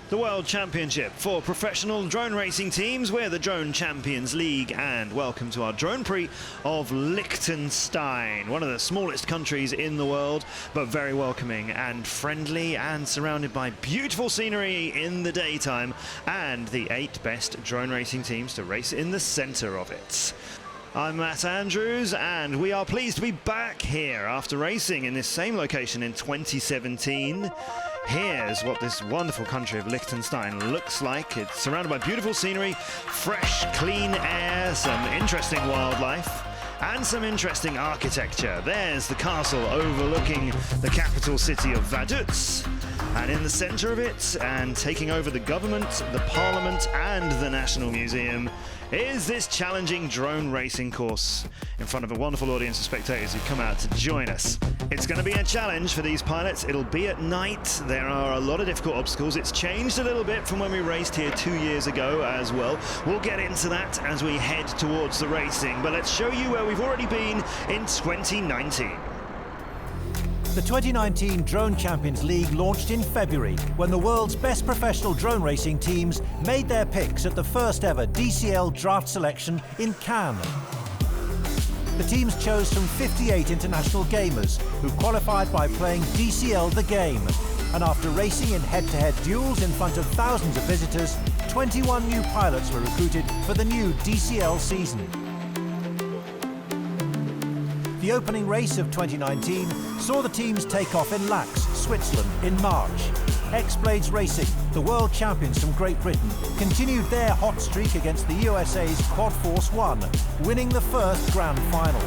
The World Championship for professional drone racing teams. We're the Drone Champions League, and welcome to our Drone Prix of Liechtenstein, one of the smallest countries in the world, but very welcoming and friendly and surrounded by beautiful scenery in the daytime, and the 8 best drone racing teams to race in the center of it. I'm Matt Andrews, and we are pleased to be back here after racing in this same location in 2017. Here's what this wonderful country of Liechtenstein looks like. It's surrounded by beautiful scenery, fresh, clean air, some interesting wildlife, and some interesting architecture. There's the castle overlooking the capital city of Vaduz. And in the center of it, and taking over the government, the parliament, and the National Museum, is this challenging drone racing course in front of a wonderful audience of spectators who come out to join us. It's going to be a challenge for these pilots. It'll be at night. There are a lot of difficult obstacles. It's changed a little bit from when we raced here 2 years ago as well. We'll get into that as we head towards the racing, but let's show you where we've already been in 2019. The 2019 Drone Champions League launched in February when the world's best professional drone racing teams made their picks at the first ever Dcl draft selection in Cannes. The teams chose from 58 international gamers who qualified by playing Dcl the game. And after racing in head-to-head duels in front of thousands of visitors, 21 new pilots were recruited for the new Dcl season. The opening race of 2019 saw the teams take off in Lax, Switzerland in March. X-Blades Racing, the world champions from Great Britain, continued their hot streak against the USA's Quad Force 1, winning the first grand final.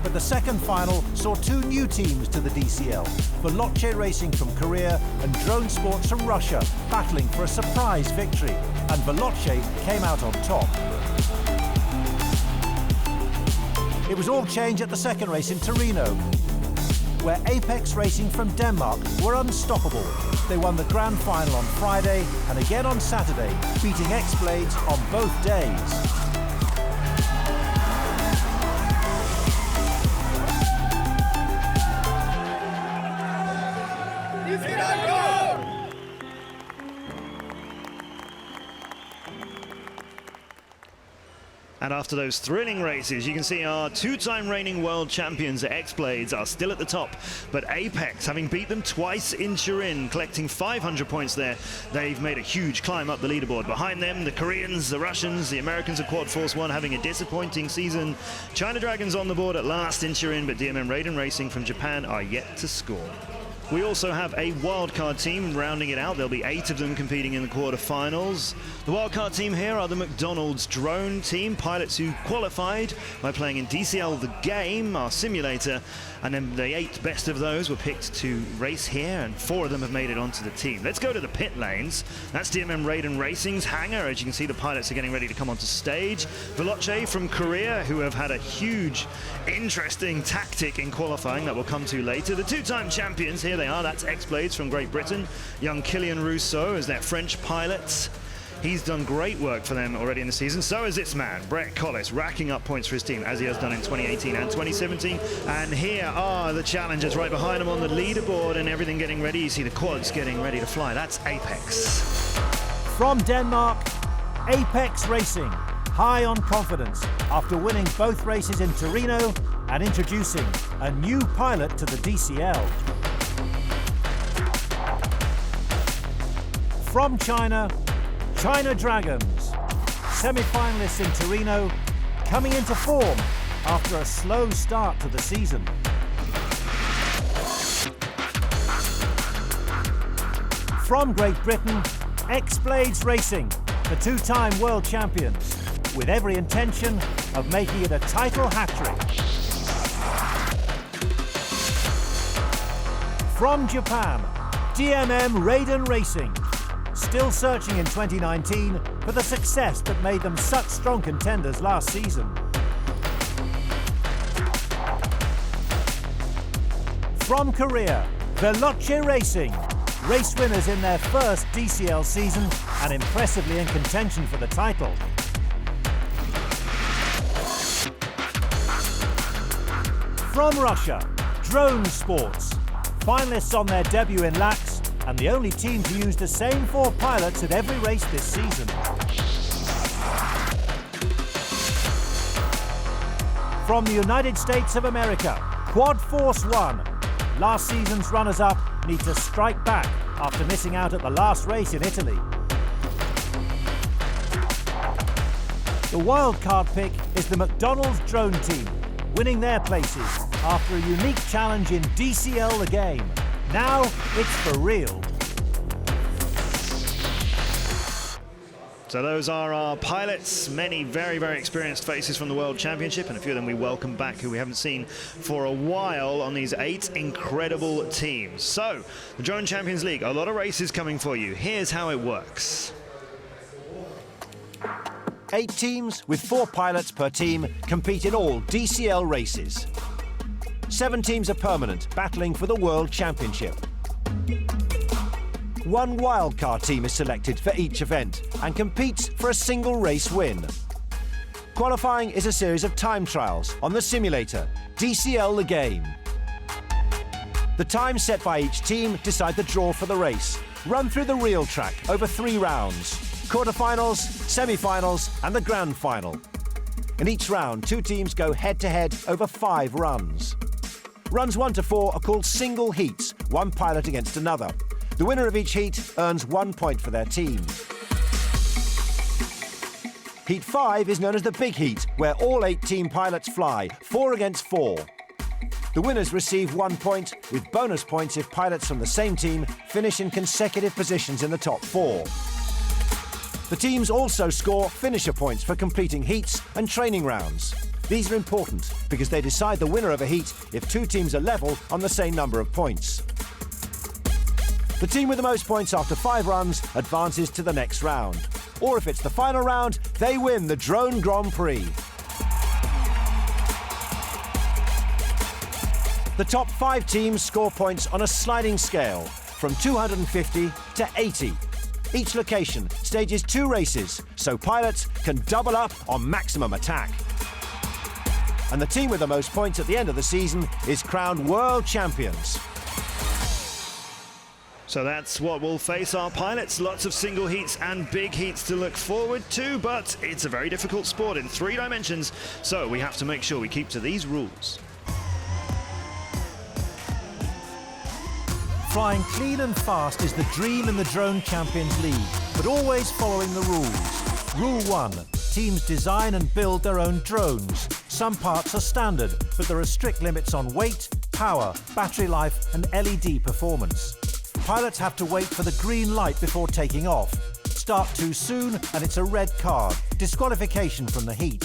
But the second final saw 2 new teams to the DCL, Veloce Racing from Korea and Drone Sports from Russia, battling for a surprise victory, and Veloce came out on top. It was all change at the second race in Torino, where Apex Racing from Denmark were unstoppable. They won the grand final on Friday and again on Saturday, beating X-Blades on both days. And after those thrilling races, you can see our 2-time reigning world champions at X-Blades are still at the top. But Apex, having beat them twice in Turin, collecting 500 points there, they've made a huge climb up the leaderboard. Behind them, the Koreans, the Russians, the Americans of Quad Force 1 having a disappointing season. China Dragons on the board at last in Turin, but DMM Raiden Racing from Japan are yet to score. We also have a wildcard team rounding it out. There'll be 8 of them competing in the quarterfinals. The wildcard team here are the McDonald's drone team, pilots who qualified by playing in Dcl the game, our simulator, and then the 8 best of those were picked to race here, and 4 of them have made it onto the team. Let's go to the pit lanes. That's DMM Raiden Racing's hangar. As you can see, the pilots are getting ready to come onto stage. Veloce from Korea, who have had a huge, interesting tactic in qualifying that we'll come to later. The 2-time champions, here they are. That's X-Blades from Great Britain. Young Kylian Rousseau is their French pilot. He's done great work for them already in the season. So is this man, Brett Collis, racking up points for his team, as he has done in 2018 and 2017. And here are the challengers right behind him on the leaderboard and everything getting ready. You see the quads getting ready to fly. That's Apex. From Denmark, Apex Racing, high on confidence after winning both races in Torino and introducing a new pilot to the DCL. From China, China Dragons, semi-finalists in Torino, coming into form after a slow start to the season. From Great Britain, X-Blades Racing, the 2-time world champions, with every intention of making it a title hat-trick. From Japan, DMM Raiden Racing, still searching in 2019 for the success that made them such strong contenders last season. From Korea, Veloce Racing, race winners in their first DCL season and impressively in contention for the title. From Russia, Drone Sports, finalists on their debut in Lax, and the only team to use the same 4 pilots at every race this season. From the United States of America, Quad Force 1. Last season's runners-up need to strike back after missing out at the last race in Italy. The wildcard pick is the McDonald's drone team, winning their places after a unique challenge in DCL the game. Now it's for real. So those are our pilots, many very, very experienced faces from the World Championship, and a few of them we welcome back who we haven't seen for a while on these 8 incredible teams. So, the Drone Champions League, a lot of races coming for you. Here's how it works. 8 teams with 4 pilots per team compete in all DCL races. 7 teams are permanent, battling for the World Championship. 1 wildcard team is selected for each event and competes for a single race win. Qualifying is a series of time trials on the simulator, DCL the game. The times set by each team decide the draw for the race. Run through the real track over 3 rounds. Quarterfinals, semi-finals and the grand final. In each round, 2 teams go head-to-head over 5 runs. Runs 1 to 4 are called single heats, 1 pilot against another. The winner of each heat earns 1 point for their team. Heat 5 is known as the big heat, where all 8 team pilots fly, 4 against 4. The winners receive 1 point, with bonus points if pilots from the same team finish in consecutive positions in the top 4. The teams also score finisher points for completing heats and training rounds. These are important because they decide the winner of a heat if 2 teams are level on the same number of points. The team with the most points after 5 runs advances to the next round. Or if it's the final round, they win the Drone Grand Prix. The top 5 teams score points on a sliding scale from 250 to 80. Each location stages 2 races, so pilots can double up on maximum attack. And the team with the most points at the end of the season is crowned world champions. So that's what will face our pilots. Lots of single heats and big heats to look forward to, but it's a very difficult sport in 3 dimensions, so we have to make sure we keep to these rules. Flying clean and fast is the dream in the Drone Champions League, but always following the rules. Rule 1. Teams design and build their own drones. Some parts are standard, but there are strict limits on weight, power, battery life and LED performance. Pilots have to wait for the green light before taking off. Start too soon and it's a red card, disqualification from the heat.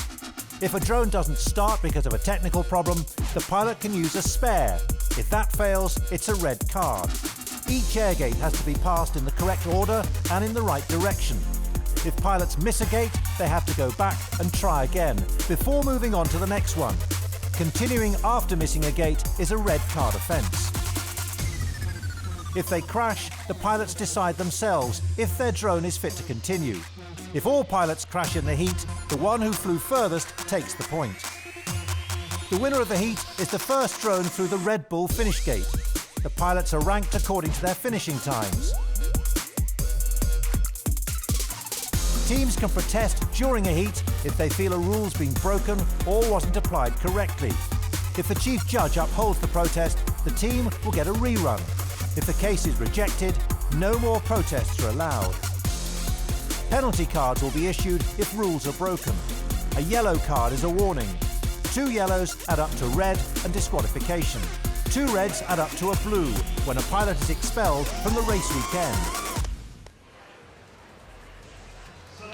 If a drone doesn't start because of a technical problem, the pilot can use a spare. If that fails, it's a red card. Each air gate has to be passed in the correct order and in the right direction. If pilots miss a gate, they have to go back and try again before moving on to the next one. Continuing after missing a gate is a red card offence. If they crash, the pilots decide themselves if their drone is fit to continue. If all pilots crash in the heat, the one who flew furthest takes the point. The winner of the heat is the first drone through the Red Bull finish gate. The pilots are ranked according to their finishing times. Teams can protest during a heat if they feel a rule's been broken or wasn't applied correctly. If the chief judge upholds the protest, the team will get a rerun. If the case is rejected, no more protests are allowed. Penalty cards will be issued if rules are broken. A yellow card is a warning. 2 yellows add up to red and disqualification. 2 reds add up to a blue when a pilot is expelled from the race weekend.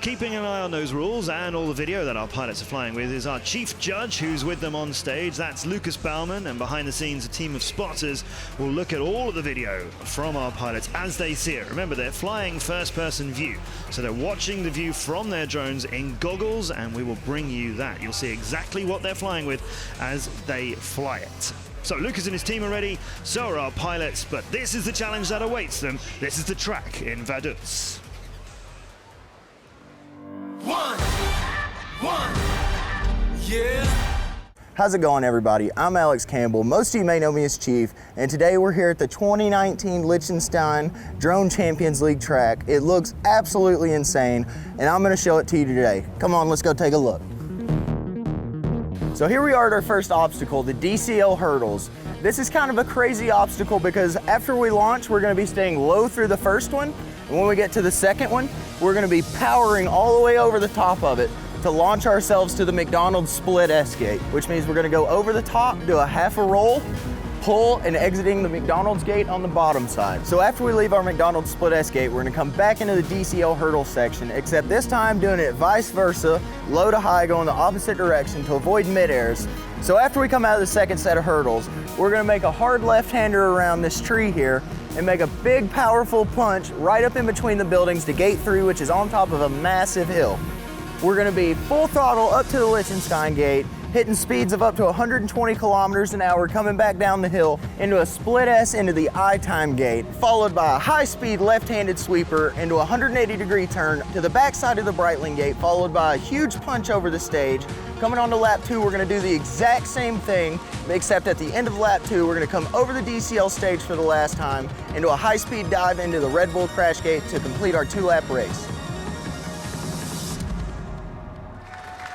Keeping an eye on those rules and all the video that our pilots are flying with is our chief judge who's with them on stage. That's Lucas Baumann, and behind the scenes a team of spotters will look at all of the video from our pilots as they see it. Remember, they're flying first-person view, so they're watching the view from their drones in goggles, and we will bring you that. You'll see exactly what they're flying with as they fly it. So Lucas and his team are ready, so are our pilots, but this is the challenge that awaits them. This is the track in Vaduz. One, yeah. How's it going, everybody? I'm Alex Campbell. Most of you may know me as Chief, and today we're here at the 2019 Liechtenstein Drone Champions League track. It looks absolutely insane, and I'm gonna show it to you today. Come on, let's go take a look. So here we are at our first obstacle, the Dcl Hurdles. This is kind of a crazy obstacle because after we launch, we're gonna be staying low through the first one, and when we get to the second one, we're gonna be powering all the way over the top of it to launch ourselves to the McDonald's split S gate, which means we're gonna go over the top, do a half a roll, pull, and exiting the McDonald's gate on the bottom side. So after we leave our McDonald's split S gate, we're gonna come back into the Dcl hurdle section, except this time doing it vice versa, low to high, going the opposite direction to avoid mid-airs. So after we come out of the second set of hurdles, we're gonna make a hard left-hander around this tree here and make a big, powerful punch right up in between the buildings to gate 3, which is on top of a massive hill. We're gonna be full throttle up to the Liechtenstein gate, hitting speeds of up to 120 kilometers an hour, coming back down the hill into a split S into the I-time gate, followed by a high-speed left-handed sweeper into a 180-degree turn to the backside of the Breitling gate, followed by a huge punch over the stage. Coming on to lap 2, we're gonna do the exact same thing, except at the end of lap 2, we're gonna come over the Dcl stage for the last time into a high-speed dive into the Red Bull crash gate to complete our 2-lap race.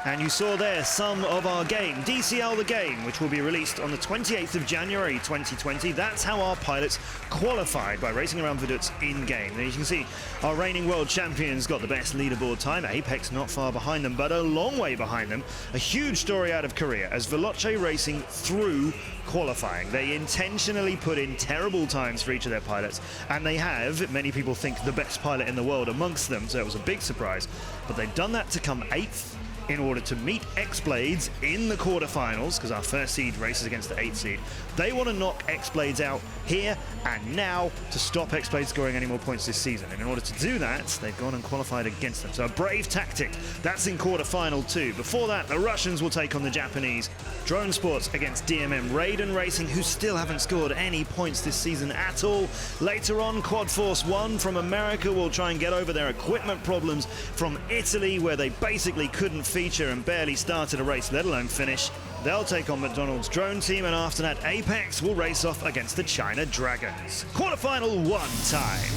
And you saw there some of our game, Dcl the Game, which will be released on the 28th of January 2020. That's how our pilots qualified by racing around Vaduz in-game. And as you can see, our reigning world champions got the best leaderboard time. Apex not far behind them, but a long way behind them. A huge story out of Korea as Veloce Racing through qualifying. They intentionally put in terrible times for each of their pilots, and they have, many people think, the best pilot in the world amongst them, so it was a big surprise. But they've done that to come 8th in order to meet X-Blades in the quarterfinals, because our first seed races against the 8th seed. They want to knock X-Blades out here and now to stop X-Blades scoring any more points this season. And in order to do that, they've gone and qualified against them. So a brave tactic. That's in quarterfinal 2. Before that, the Russians will take on the Japanese. Drone Sports against DMM Raiden Racing, who still haven't scored any points this season at all. Later on, Quad Force 1 from America will try and get over their equipment problems from Italy, where they basically couldn't feature and barely started a race, let alone finish. They'll take on McDonald's drone team, and after that, Apex will race off against the China Dragons. Quarterfinal 1 time.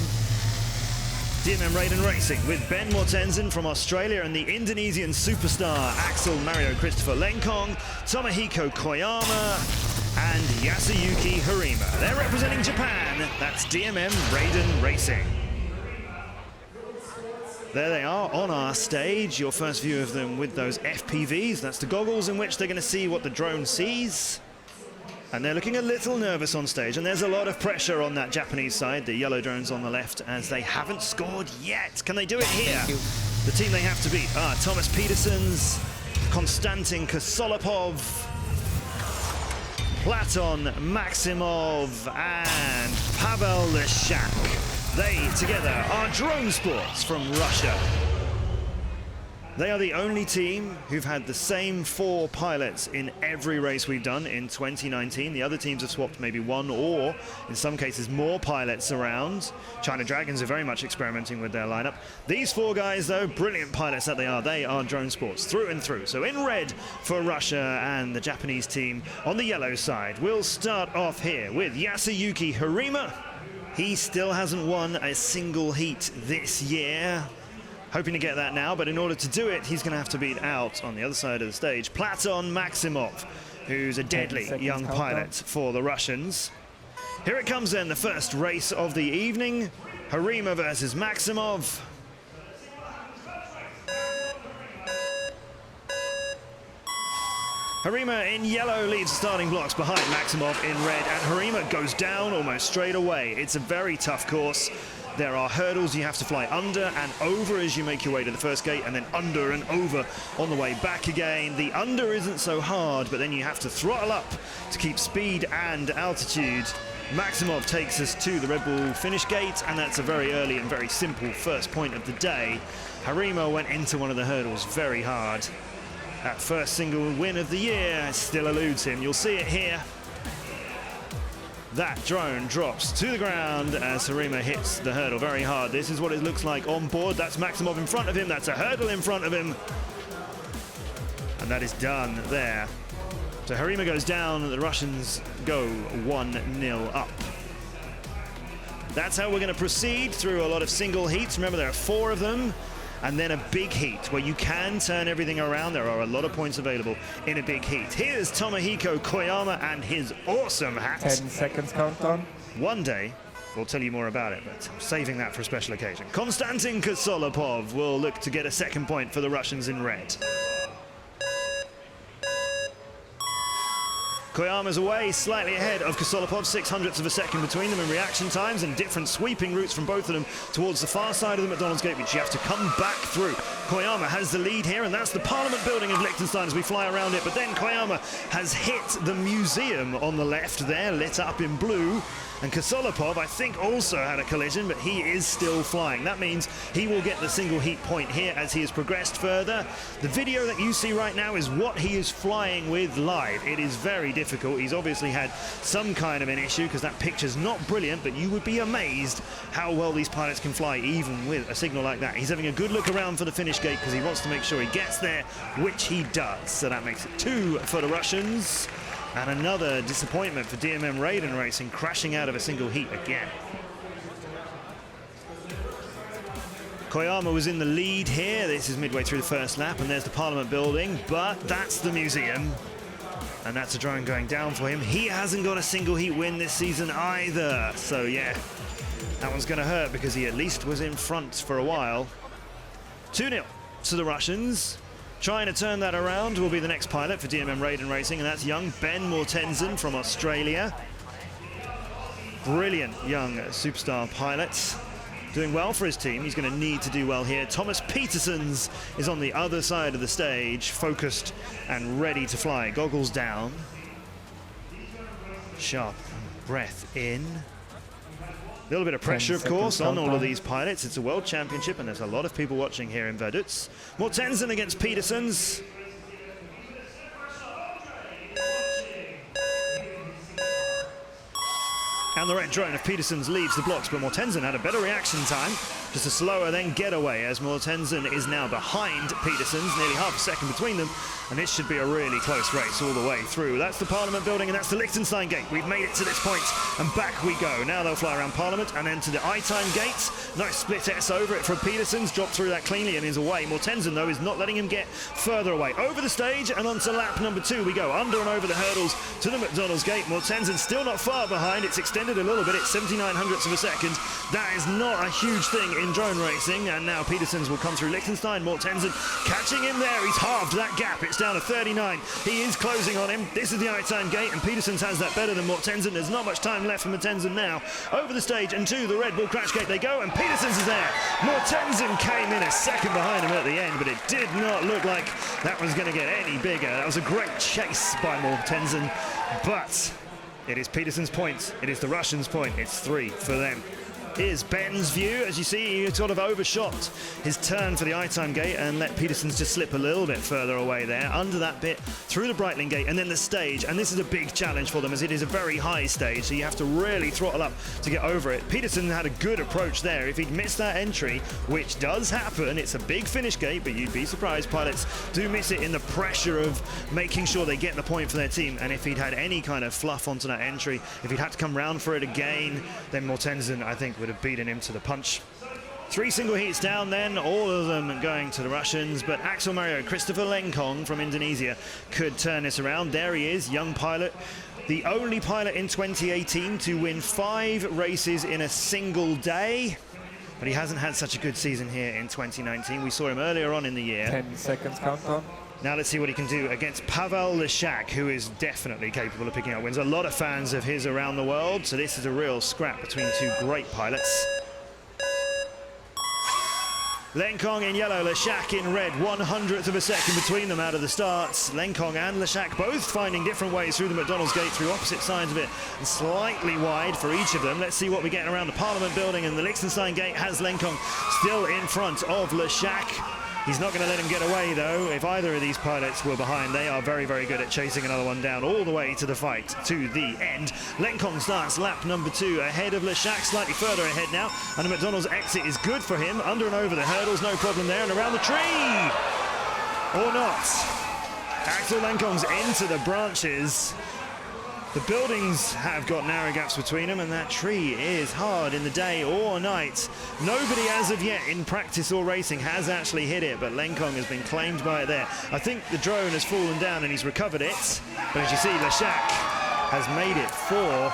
DMM Raiden Racing with Ben Mortensen from Australia and the Indonesian superstar Axel Mario Christopher Lenkong, Tomohiko Koyama, and Yasuyuki Harima. They're representing Japan. That's DMM Raiden Racing. There they are on our stage, your first view of them with those FPVs. That's the goggles in which they're going to see what the drone sees. And they're looking a little nervous on stage, and there's a lot of pressure on that Japanese side, the yellow drones on the left, as they haven't scored yet. Can they do it here? The team they have to beat are Thomas Petersons, Konstantin Kosolopov, Platon Maximov, and Pavel Leshak. They, together, are Drone Sports from Russia. They are the only team who've had the same 4 pilots in every race we've done in 2019. The other teams have swapped maybe 1 or, in some cases, more pilots around. China Dragons are very much experimenting with their lineup. These 4 guys, though, brilliant pilots that they are Drone Sports through and through. So in red for Russia and the Japanese team on the yellow side. We'll start off here with Yasuyuki Harima. He still hasn't won a single heat this year. Hoping to get that now, but in order to do it, he's going to have to beat out, on the other side of the stage, Platon Maximov, who's a deadly young pilot for the Russians. Here it comes then, the first race of the evening. Harima versus Maximov. Harima in yellow leads the starting blocks behind Maximov in red, and Harima goes down almost straight away. It's a very tough course. There are hurdles you have to fly under and over as you make your way to the first gate, and then under and over on the way back again. The under isn't so hard, but then you have to throttle up to keep speed and altitude. Maximov takes us to the Red Bull finish gate, and that's a very early and very simple first point of the day. Harima went into one of the hurdles very hard. That first single win of the year still eludes him. You'll see it here. That drone drops to the ground as Harima hits the hurdle very hard. This is what it looks like on board. That's Maximov in front of him. That's a hurdle in front of him. And that is done there. So Harima goes down, and the Russians go 1-0 up. That's how we're going to proceed through a lot of single heats. Remember, there are 4 of them, and then a big heat where you can turn everything around. There are a lot of points available in a big heat. Here's Tomohiko Koyama and his awesome hat. 10 seconds countdown. One day, we'll tell you more about it, but I'm saving that for a special occasion. Konstantin Kosolopov will look to get a second point for the Russians in red. Koyama's away, slightly ahead of Kosolopov, 0.06 of a second between them in reaction times, and different sweeping routes from both of them towards the far side of the McDonald's gate, which you have to come back through. Koyama has the lead here, and that's the Parliament building of Liechtenstein as we fly around it, but then Koyama has hit the museum on the left there, lit up in blue. And Kosolopov, I think, also had a collision, but he is still flying. That means he will get the single heat point here as he has progressed further. The video that you see right now is what he is flying with live. It is very difficult. He's obviously had some kind of an issue because that picture's not brilliant, but you would be amazed how well these pilots can fly even with a signal like that. He's having a good look around for the finish gate because he wants to make sure he gets there, which he does. So that makes it 2 for the Russians. And another disappointment for DMM Raiden Racing, crashing out of a single heat again. Koyama was in the lead here. This is midway through the first lap, and there's the Parliament building, but that's the museum. And that's a drone going down for him. He hasn't got a single heat win this season either. So yeah, that one's gonna hurt because he at least was in front for a while. 2-0 to the Russians. Trying to turn that around will be the next pilot for DMM Raiden Racing, and that's young Ben Mortensen from Australia. Brilliant young superstar pilot. Doing well for his team. He's going to need to do well here. Thomas Petersons is on the other side of the stage, focused and ready to fly. Goggles down. Sharp breath in. A little bit of pressure, of course, on all of these pilots. It's a world championship, and there's a lot of people watching here in Vaduz. Mortensen against Petersons. And the red drone of Petersons leaves the blocks, but Mortensen had a better reaction time. Just a slower then getaway, as Mortensen is now behind Petersons, nearly half a second between them, and this should be a really close race all the way through. That's the Parliament building, and that's the Liechtenstein gate. We've made it to this point, and back we go. Now they'll fly around Parliament and then to the I-Time gate. Nice split S over it from Petersons, dropped through that cleanly and is away. Mortensen, though, is not letting him get further away. Over the stage and onto lap number 2 we go, under and over the hurdles to the McDonald's gate. Mortensen still not far behind. It's extended a little bit. It's 0.79 of a second. That is not a huge thing in drone racing, and now Petersons will come through Liechtenstein. Mortensen catching him there. He's halved that gap. It's down to 39. He is closing on him. This is the I-Time gate, and Petersons has that better than Mortensen. There's not much time left for Mortensen now. Over the stage and to the Red Bull crash gate they go, and Petersons is there. Mortensen came in a second behind him at the end, but it did not look like that was going to get any bigger. That was a great chase by Mortensen, but it is Petersons' point. It is the Russians' point. It's 3 for them. Here's Ben's view. As you see, he sort of overshot his turn for the I-Time gate and let Petersons just slip a little bit further away there, under that bit, through the Breitling gate, and then the stage. And this is a big challenge for them, as it is a very high stage, so you have to really throttle up to get over it. Peterson had a good approach there. If he'd missed that entry, which does happen, it's a big finish gate, but you'd be surprised pilots do miss it in the pressure of making sure they get the point for their team. And if he'd had any kind of fluff onto that entry, if he'd had to come round for it again, then Mortensen, I think, would have beaten him to the punch. 3 single heats down then, all of them going to the Russians, but Axel Mario Christopher Lengkong from Indonesia could turn this around. There he is, young pilot, the only pilot in 2018 to win 5 races in a single day, but he hasn't had such a good season here in 2019. We saw him earlier on in the year. 10 seconds countdown. Now let's see what he can do against Pavel Leshak, who is definitely capable of picking up wins. A lot of fans of his around the world, so this is a real scrap between 2 great pilots. Lengkong in yellow, Leshak in red, 1/100th of a second between them out of the starts. Lengkong and Leshak both finding different ways through the McDonald's gate, through opposite sides of it, and slightly wide for each of them. Let's see what we get around the Parliament building, and the Liechtenstein gate has Lengkong still in front of Leshak. He's not going to let him get away, though. If either of these pilots were behind, they are very, very good at chasing another one down all the way to the fight, to the end. Lengkong starts lap number 2 ahead of Leshak, slightly further ahead now, and the McDonald's exit is good for him. Under and over the hurdles, no problem there, and around the tree! Or not. Axel Lenkong's into the branches. The buildings have got narrow gaps between them, and that tree is hard in the day or night. Nobody as of yet in practice or racing has actually hit it, but Lenkong has been claimed by it there. I think the drone has fallen down and he's recovered it, but as you see, Leshak has made it for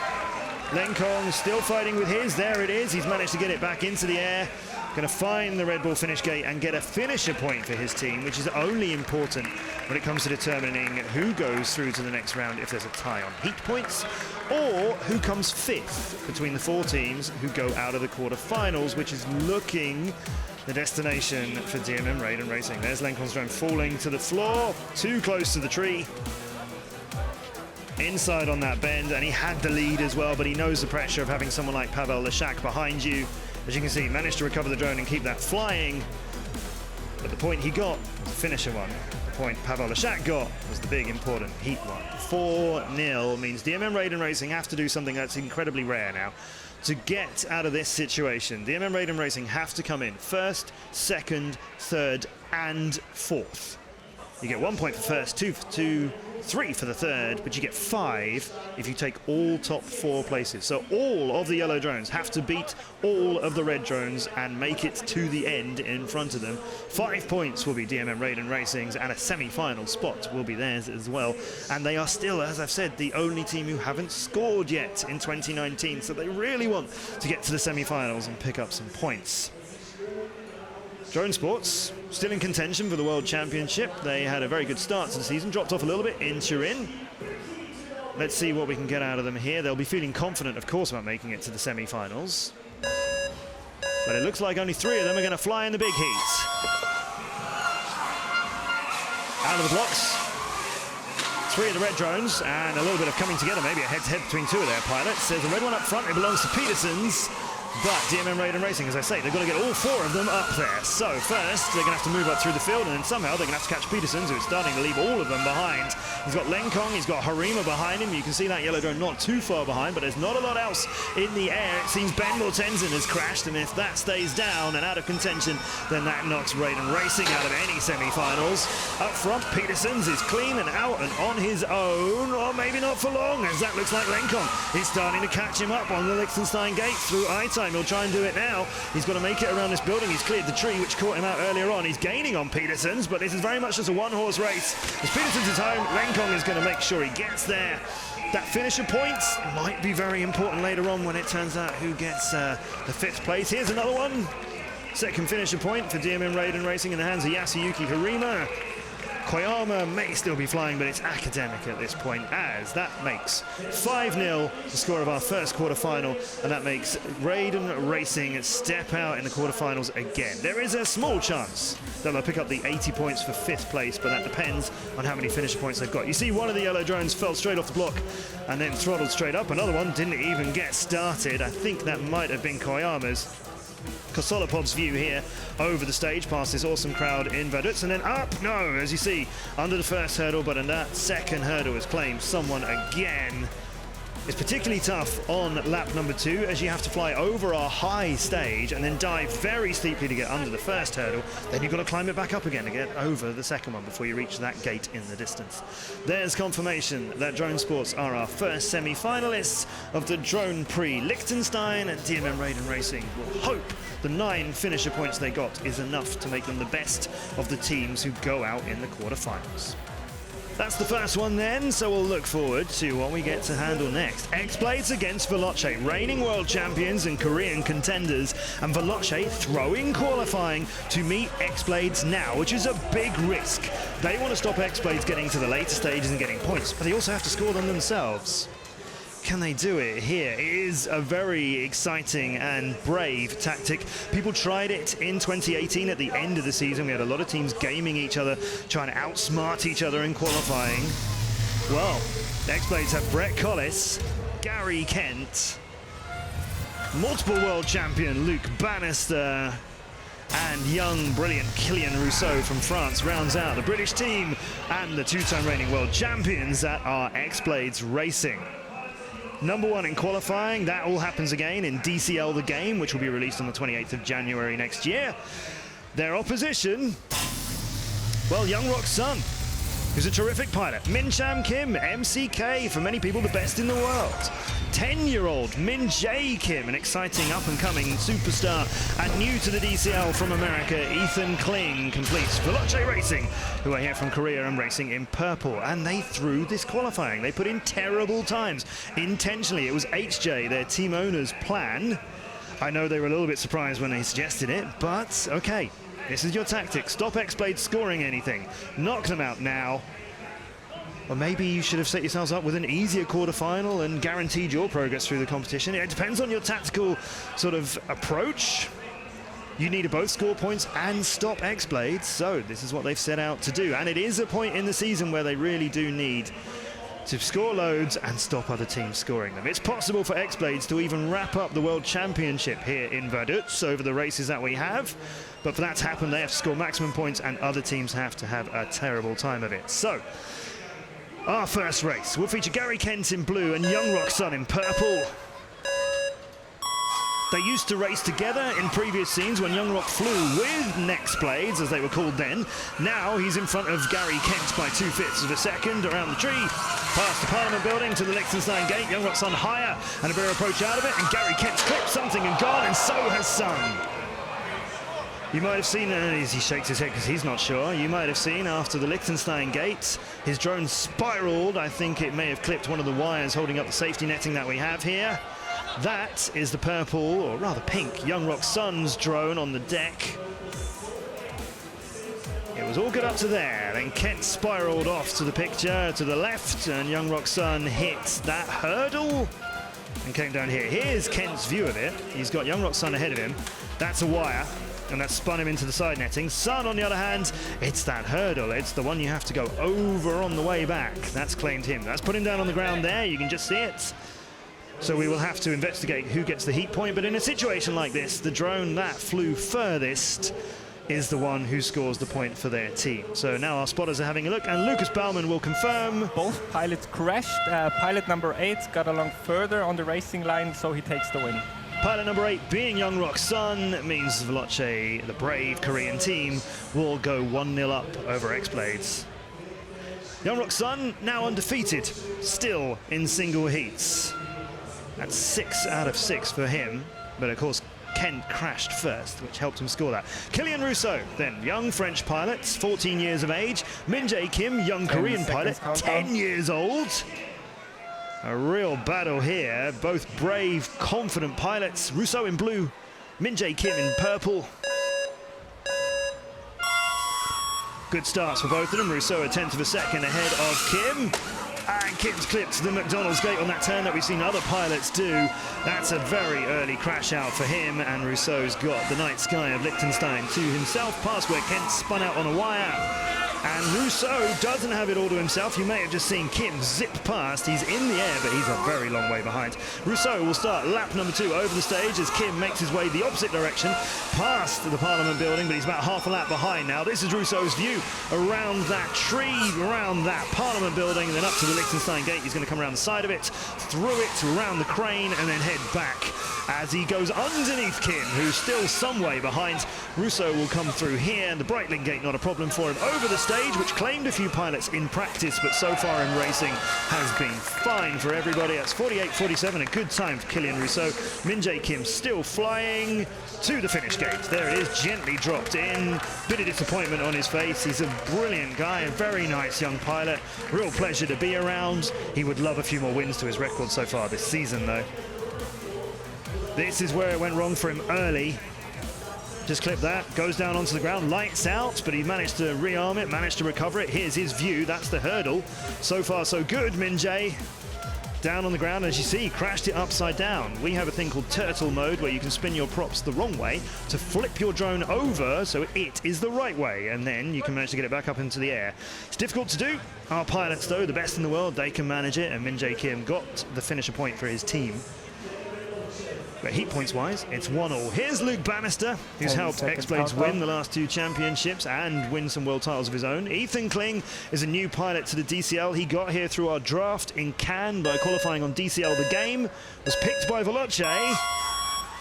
Lenkong, still fighting with his. There it is. He's managed to get it back into the air. Going to find the Red Bull finish gate and get a finisher point for his team, which is only important when it comes to determining who goes through to the next round if there's a tie on heat points, or who comes fifth between the 4 teams who go out of the quarterfinals, which is looking the destination for DMM Raiden Racing. There's Lenkong's drone falling to the floor, too close to the tree. Inside on that bend, and he had the lead as well, but he knows the pressure of having someone like Pavel Leshak behind you. As you can see, he managed to recover the drone and keep that flying, but the point he got was the finisher one. The point Pavel Leshak got was the big important heat one. 4-0 means DMM Raiden Racing have to do something that's incredibly rare now to get out of this situation. DMM Raiden Racing have to come in first, second, third, and fourth. You get 1 point for first, 2 for 2, 3 for the third, but you get 5 if you take all top 4 places. So all of the yellow drones have to beat all of the red drones and make it to the end in front of them. 5 points will be DMM Raiden Racing's, and a semi-final spot will be theirs as well. And they are still, as I've said, the only team who haven't scored yet in 2019, so they really want to get to the semi-finals and pick up some points. Drone Sports still in contention for the World Championship. They had a very good start to the season, dropped off a little bit in Turin. Let's see what we can get out of them here. They'll be feeling confident, of course, about making it to the semi-finals. But it looks like only 3 of them are going to fly in the big heat. Out of the blocks. 3 of the red drones, and a little bit of coming together, maybe a head-to-head between 2 of their pilots. There's a red one up front, it belongs to Peterson's. But DMM Raiden Racing, as I say, they've got to get all 4 of them up there. So first, they're going to have to move up through the field, and then somehow they're going to have to catch Peterson's, who is starting to leave all of them behind. He's got Lenkong, he's got Harima behind him. You can see that yellow drone not too far behind, but there's not a lot else in the air. It seems Ben Mortensen has crashed, and if that stays down and out of contention, then that knocks Raiden Racing out of any semi-finals. Up front, Peterson's is clean and out and on his own, or maybe not for long, as that looks like Lenkong is starting to catch him up on the Liechtenstein gate through I-Time. He'll try and do it now. He's got to make it around this building. He's cleared the tree, which caught him out earlier on. He's gaining on Peterson's, but this is very much just a one-horse race. As Peterson's is home, Lenkong is going to make sure he gets there. That finisher points might be very important later on when it turns out who gets the 5th place. Here's another one. Second finisher point for DMM Raiden Racing in the hands of Yasuyuki Harima. Koyama may still be flying, but it's academic at this point, as that makes 5-0 the score of our first quarterfinal, and that makes Raiden Racing step out in the quarterfinals again. There is a small chance that they'll pick up the 80 points for 5th place, but that depends on how many finisher points they've got. You see one of the yellow drones fell straight off the block and then throttled straight up. Another one didn't even get started. I think that might have been Koyama's. Kosolopov's view here over the stage past this awesome crowd in Vaduz, and then up, no, as you see, under the first hurdle, but in that second hurdle has claimed someone again. It's particularly tough on lap number 2, as you have to fly over a high stage and then dive very steeply to get under the first hurdle. Then you've got to climb it back up again to get over the second one before you reach that gate in the distance. There's confirmation that Drone Sports are our first semi-finalists of the Drone Prix Liechtenstein, and DMM Raiden Racing will hope the 9 finisher points they got is enough to make them the best of the teams who go out in the quarterfinals. That's the first one then, so we'll look forward to what we get to handle next. X-Blades against Veloce, reigning world champions and Korean contenders, and Veloce throwing qualifying to meet X-Blades now, which is a big risk. They want to stop X-Blades getting to the later stages and getting points, but they also have to score them themselves. Can they do it here? It is a very exciting and brave tactic. People tried it in 2018 at the end of the season. We had a lot of teams gaming each other, trying to outsmart each other in qualifying. Well, the X-Blades have Brett Collis, Gary Kent, multiple world champion Luc Bannister, and young, brilliant Kylian Rousseau from France rounds out the British team and the 2-time reigning world champions that are X-Blades Racing. Number 1 in qualifying, that all happens again in DCL The Game, which will be released on the 28th of January next year. Their opposition, well, Young Rock's son. who's a terrific pilot. Min Cham Kim, MCK, for many people the best in the world. 10-year-old Min Jae Kim, an exciting up-and-coming superstar, and new to the DCL from America, Ethan Kling completes Veloce Racing, who are here from Korea and racing in purple. And they threw this qualifying. They put in terrible times intentionally. It was HJ, their team owner's plan. I know they were a little bit surprised when they suggested it, but okay, this is your tactic. Stop X-Blade scoring anything. Knock them out now. Or maybe you should have set yourselves up with an easier quarterfinal and guaranteed your progress through the competition. It depends on your tactical sort of approach. You need to both score points and stop X-Blades, so this is what they've set out to do. And it is a point in the season where they really do need to score loads and stop other teams scoring them. It's possible for X-Blades to even wrap up the World Championship here in Vaduz over the races that we have. But for that to happen, they have to score maximum points and other teams have to have a terrible time of it. So, our first race will feature Gary Kent in blue and Young Rock Sun in purple. They used to race together in previous scenes when Young Rock flew with Next Blades, as they were called then. Now he's in front of Gary Kent by 2/5 of a second around the tree. Past the Parliament building to the Liechtenstein gate. Young Rock Sun higher and a bit of approach out of it. And Gary Kent's clipped something and gone, and so has Sun. You might have seen, as he shakes his head because he's not sure, you might have seen after the Liechtenstein gate, his drone spiraled. I think it may have clipped one of the wires holding up the safety netting that we have here. That is the purple, or rather pink, Young Rock Sun's drone on the deck. It was all good up to there. Then Kent spiraled off to the picture to the left, and Young Rock Sun hit that hurdle and came down here. Here's Kent's view of it. He's got Young Rock Sun ahead of him. That's a wire, and that spun him into the side netting. Sun, on the other hand, it's that hurdle. It's the one you have to go over on the way back. That's claimed him. That's put him down on the ground there. You can just see it. So we will have to investigate who gets the heat point. But in a situation like this, the drone that flew furthest is the one who scores the point for their team. So now our spotters are having a look, and Lucas Baumann will confirm. Both pilots crashed. Pilot number 8 got along further on the racing line, so he takes the win. Pilot number 8 being Young Rock Sun means Veloce, the brave Korean team, will go 1-0 up over X-Blades. Young Rock Sun now undefeated, still in single heats. That's 6 out of 6 for him, but of course Kent crashed first, which helped him score that. Kylian Rousseau, then young French pilot, 14 years of age. Min Jae Kim, young Korean pilot, 10 years old. A real battle here, both brave, confident pilots. Rousseau in blue, Min Jae Kim in purple. Good starts for both of them. Rousseau a 1/10 of a second ahead of Kim. And Kim's clipped the McDonald's gate on that turn that we've seen other pilots do. That's a very early crash out for him, and Rousseau's got the night sky of Liechtenstein to himself, past where Kent spun out on a wire. And Rousseau doesn't have it all to himself. You may have just seen Kim zip past. He's in the air, but he's a very long way behind. Rousseau will start lap number 2 over the stage as Kim makes his way the opposite direction, past the Parliament building, but he's about half a lap behind now. This is Rousseau's view around that tree, around that Parliament building, and then up to the Liechtenstein gate. He's going to come around the side of it, through it, around the crane, and then head back as he goes underneath Kim, who's still some way behind. Rousseau will come through here, and the Breitling gate not a problem for him. Over the stage, which claimed a few pilots in practice, but so far in racing has been fine for everybody. That's 48.47, a good time for Kylian Rousseau. Min Jae Kim still flying to the finish gate. There it is, gently dropped in. Bit of disappointment on his face. He's a brilliant guy, a very nice young pilot. Real pleasure to be around. He would love a few more wins to his record so far this season, though. This is where it went wrong for him early. Just clip that, goes down onto the ground, lights out, but he managed to rearm it, managed to recover it. Here's his view, that's the hurdle. So far so good, Min Jae. Down on the ground, as you see, crashed it upside down. We have a thing called turtle mode where you can spin your props the wrong way to flip your drone over so it is the right way, and then you can manage to get it back up into the air. It's difficult to do. Our pilots, though, the best in the world, they can manage it, and Min Jae Kim got the finisher point for his team. But heat points wise, it's 1-1. Here's Luke Bannister, who's helped X-Blades win the last 2 championships and win some world titles of his own. Ethan Kling is a new pilot to the DCL. He got here through our draft in Cannes by qualifying on DCL The Game, was picked by Veloce,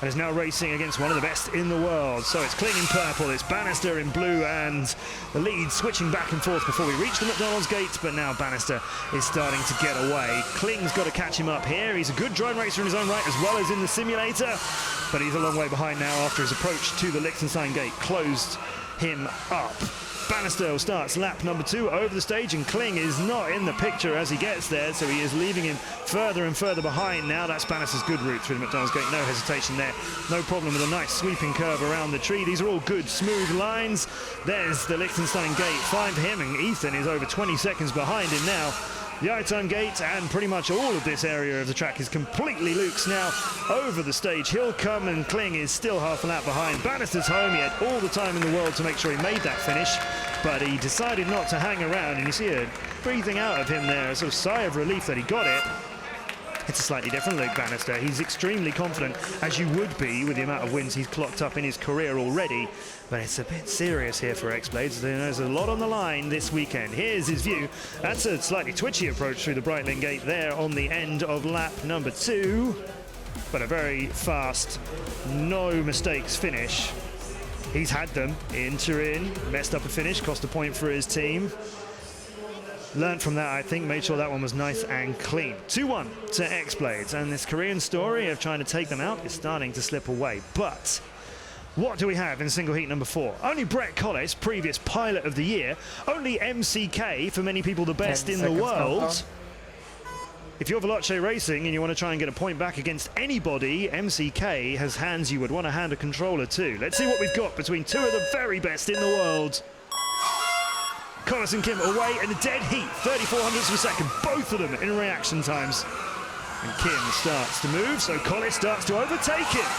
and is now racing against one of the best in the world. So it's Kling in purple, it's Bannister in blue, and the lead switching back and forth before we reach the McDonald's gate, but now Bannister is starting to get away. Kling's got to catch him up here. He's a good drone racer in his own right, as well as in the simulator, but he's a long way behind now after his approach to the Liechtenstein gate closed him up. Bannister starts lap number 2 over the stage, and Kling is not in the picture as he gets there, so he is leaving him further and further behind now. That's Bannister's good route through the McDonald's gate, no hesitation there, no problem with a nice sweeping curve around the tree. These are all good, smooth lines. There's the Liechtenstein gate, fine for him, and Ethan is over 20 seconds behind him now. The Iton gate and pretty much all of this area of the track is completely loose now. Over the stage he'll come, and Kling is still half a lap behind. Bannister's home. He had all the time in the world to make sure he made that finish, but he decided not to hang around, and you see a breathing out of him there, a sort of sigh of relief that he got it. It's a slightly different look, Bannister. He's extremely confident, as you would be with the amount of wins he's clocked up in his career already. But it's a bit serious here for X-Blades. There's a lot on the line this weekend. Here's his view. That's a slightly twitchy approach through the Breitling gate there on the end of lap number 2. But a very fast, no mistakes finish. He's had them in Turin, messed up a finish, cost a point for his team. Learned from that, I think, made sure that one was nice and clean. 2-1 to X-Blades, and this Korean story of trying to take them out is starting to slip away. But what do we have in single heat number 4? Only Brett Collis, previous pilot of the year. Only MCK, for many people the best in the world. If you're Veloce Racing and you want to try and get a point back against anybody, MCK has hands you would want to hand a controller to. Let's see what we've got between two of the very best in the world. Collis and Kim away in a dead heat, 34 hundredths of a second, both of them in reaction times. And Kim starts to move, so Collis starts to overtake him.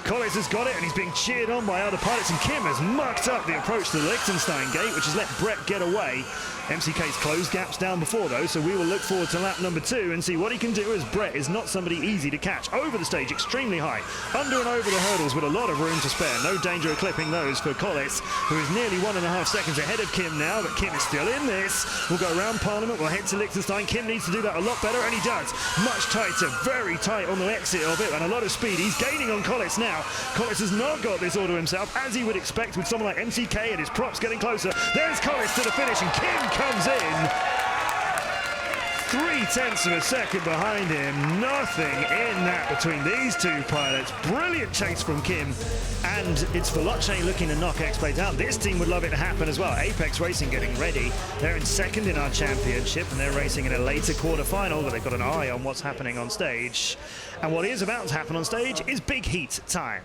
Collis has got it, and he's being cheered on by other pilots, and Kim has mucked up the approach to the Liechtenstein gate, which has let Brett get away. MCK's closed gaps down before, though, so we will look forward to lap number 2 and see what he can do, as Brett is not somebody easy to catch. Over the stage, extremely high, under and over the hurdles with a lot of room to spare. No danger of clipping those for Collis, who is nearly 1.5 seconds ahead of Kim now, but Kim is still in this. We'll go around Parliament, we'll head to Liechtenstein. Kim needs to do that a lot better, and he does. Much tighter, very tight on the exit of it, and a lot of speed. He's gaining on Collis now. Collis has not got this all to himself, as he would expect with someone like MCK and his props getting closer. There's Collis to the finish, and Kim comes in 0.3 of a second behind him. Nothing in that between these two pilots. Brilliant chase from Kim, and it's Veloce looking to knock X-Blades out. This team would love it to happen as well. Apex Racing getting ready. They're in second in our championship, and they're racing in a later quarter-final, but they've got an eye on what's happening on stage. And what is about to happen on stage is big heat time.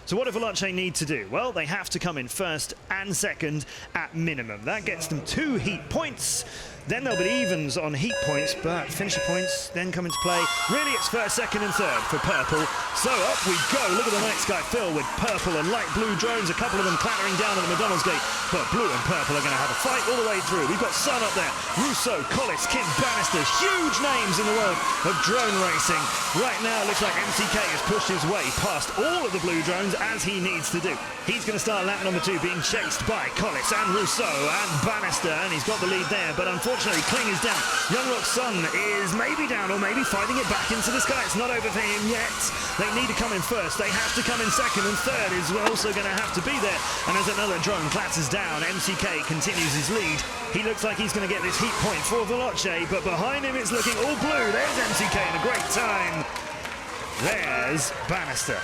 So what do Veloce need to do? Well, they have to come in first and second at minimum. That gets them 2 heat points. Then there'll be evens on heat points, but finisher points then come into play. Really, it's first, second, and third for purple. So up we go. Look at the night sky fill with purple and light blue drones, a couple of them clattering down at the McDonald's gate. But blue and purple are going to have a fight all the way through. We've got Sun up there, Russo, Collis, Kim, Bannister, huge names in the world of drone racing. Right now, it looks like MCK has pushed his way past all of the blue drones, as he needs to do. He's going to start lap number 2, being chased by Collis and Russo and Bannister, and he's got the lead there, but unfortunately Kling is down. Young Rock's Sun is maybe down, or maybe fighting it back into the sky. It's not over for him yet. They need to come in first. They have to come in second, and third is also going to have to be there. And as another drone clatters down, MCK continues his lead. He looks like he's going to get this heat point for Veloce, but behind him it's looking all blue. There's MCK in a great time. There's Bannister.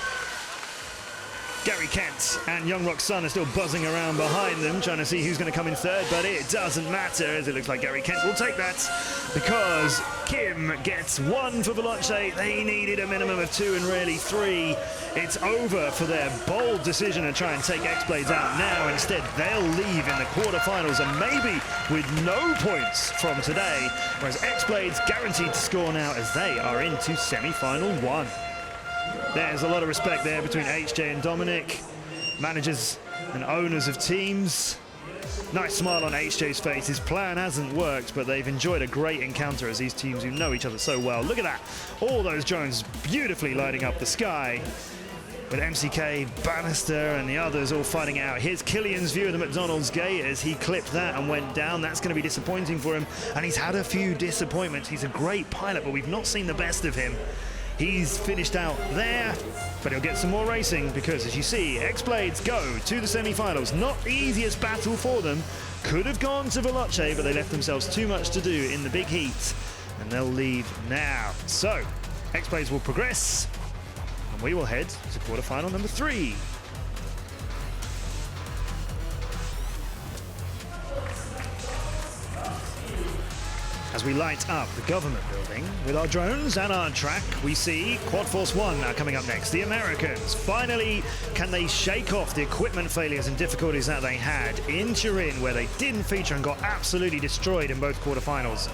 Gary Kent and Young Rock's Sun are still buzzing around behind them, trying to see who's going to come in third, but it doesn't matter, as it looks like Gary Kent will take that, because Kim gets 1 for Veloce. They needed a minimum of 2 and really 3. It's over for their bold decision to try and take X-Blades out now. Instead, they'll leave in the quarterfinals, and maybe with no points from today, whereas X-Blades guaranteed to score now, as they are into semi-final 1. There's a lot of respect there between HJ and Dominic, managers and owners of teams. Nice smile on HJ's face. His plan hasn't worked, but they've enjoyed a great encounter as these teams who know each other so well. Look at that. All those drones beautifully lighting up the sky, with MCK, Bannister, and the others all fighting out. Here's Killian's view of the McDonald's gate as he clipped that and went down. That's going to be disappointing for him, and he's had a few disappointments. He's a great pilot, but we've not seen the best of him. He's finished out there. but he'll get some more racing because, as you see, X-Blades go to the semi-finals. Not the easiest battle for them. Could have gone to Veloce, but they left themselves too much to do in the big heat, and they'll leave now. So, X-Blades will progress, and we will head to quarterfinal number 3. As we light up the government building with our drones and our track, we see Quad Force 1 now coming up next. The Americans, finally, can they shake off the equipment failures and difficulties that they had in Turin, where they didn't feature and got absolutely destroyed in both quarterfinals?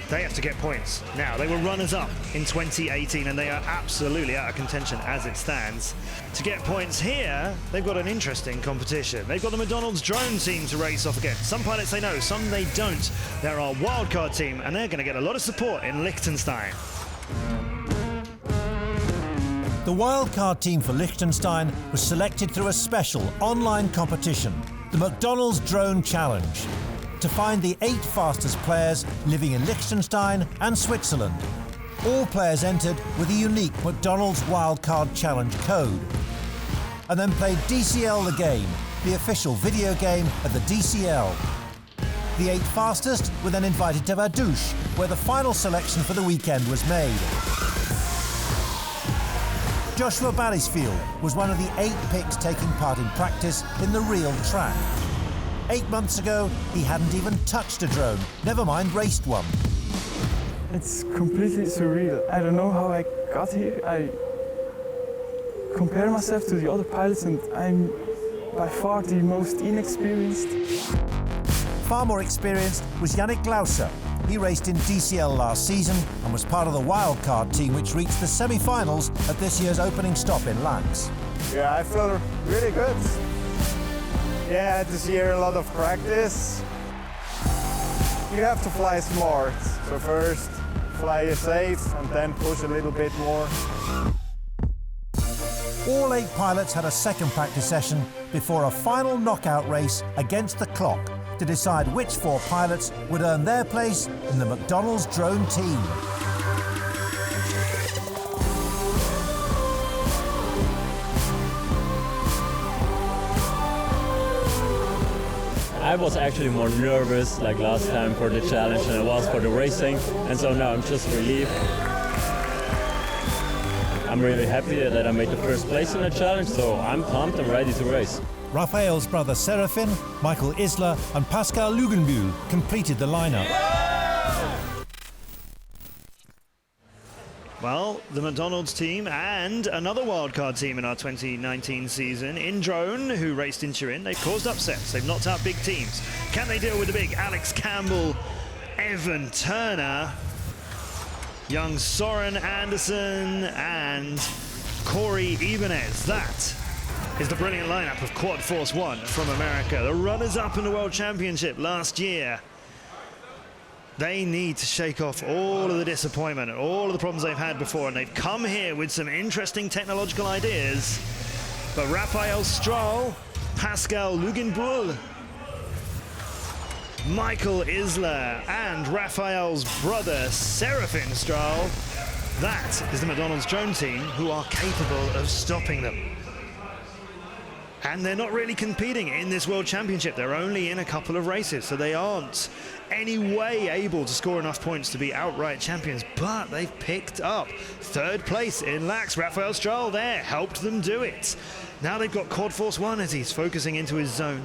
They have to get points. Now, they were runners-up in 2018, and they are absolutely out of contention as it stands. To get points here, they've got an interesting competition. They've got the McDonald's drone team to race off against. Some pilots they know, some they don't. They're our wildcard team, and they're going to get a lot of support in Liechtenstein. The wildcard team for Liechtenstein was selected through a special online competition, the McDonald's Drone Challenge, to find the 8 fastest players living in Liechtenstein and Switzerland. All players entered with a unique McDonald's Wildcard Challenge code, and then played Dcl the game, the official video game of the Dcl. The 8 fastest were then invited to Vaduz, where the final selection for the weekend was made. Joshua Ballisfield was one of the 8 picks taking part in practice in the real track. 8 months ago, he hadn't even touched a drone, never mind raced one. It's completely surreal. I don't know how I got here. I compare myself to the other pilots and I'm by far the most inexperienced. Far more experienced was Yannick Clouser. He raced in Dcl last season and was part of the wildcard team which reached the semi-finals at this year's opening stop in Lax. Yeah, I feel really good. Yeah, this year a lot of practice. You have to fly smart. So first fly safe and then push a little bit more. All 8 pilots had a second practice session before a final knockout race against the clock to decide which 4 pilots would earn their place in the McDonald's drone team. I was actually more nervous like last time for the challenge than I was for the racing, and so now I'm just relieved. I'm really happy that I made the first place in the challenge, so I'm pumped and ready to race. Raphael's brother Serafin, Michael Isler and Pascal Lugenbühl completed the lineup. Well, the McDonald's team and another wildcard team in our 2019 season in drone who raced in Turin, they've caused upsets. They've knocked out big teams. Can they deal with the big Alex Campbell, Evan Turner, young Soren Anderson and Corey Ibanez? That is the brilliant lineup of Quad Force 1 from America, the runners-up in the World Championship last year. They need to shake off all of the disappointment and all of the problems they've had before, and they've come here with some interesting technological ideas. But Raphael Strahl, Pascal Lugenbühl, Michael Isler and Raphael's brother Serafin Strahl, that is the McDonald's drone team who are capable of stopping them. And they're not really competing in this World Championship. They're only in a couple of races, so they aren't any way able to score enough points to be outright champions. But they've picked up 3rd place in Lax. Raphael Strahl there helped them do it. Now they've got Quad Force 1 as he's focusing into his zone.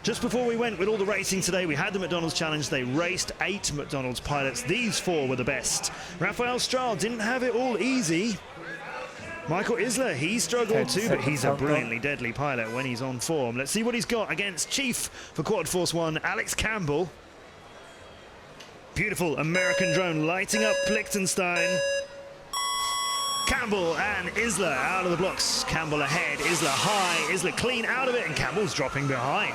Just before we went with all the racing today, we had the McDonald's Challenge. They raced 8 McDonald's pilots. These 4 were the best. Raphael Strahl didn't have it all easy. Michael Isler, he struggled too, but he's a brilliantly deadly pilot when he's on form. Let's see what he's got against Chief for Quad Force 1, Alex Campbell. Beautiful American drone lighting up Liechtenstein. Campbell and Isler out of the blocks. Campbell ahead, Isler high, Isler clean out of it, and Campbell's dropping behind.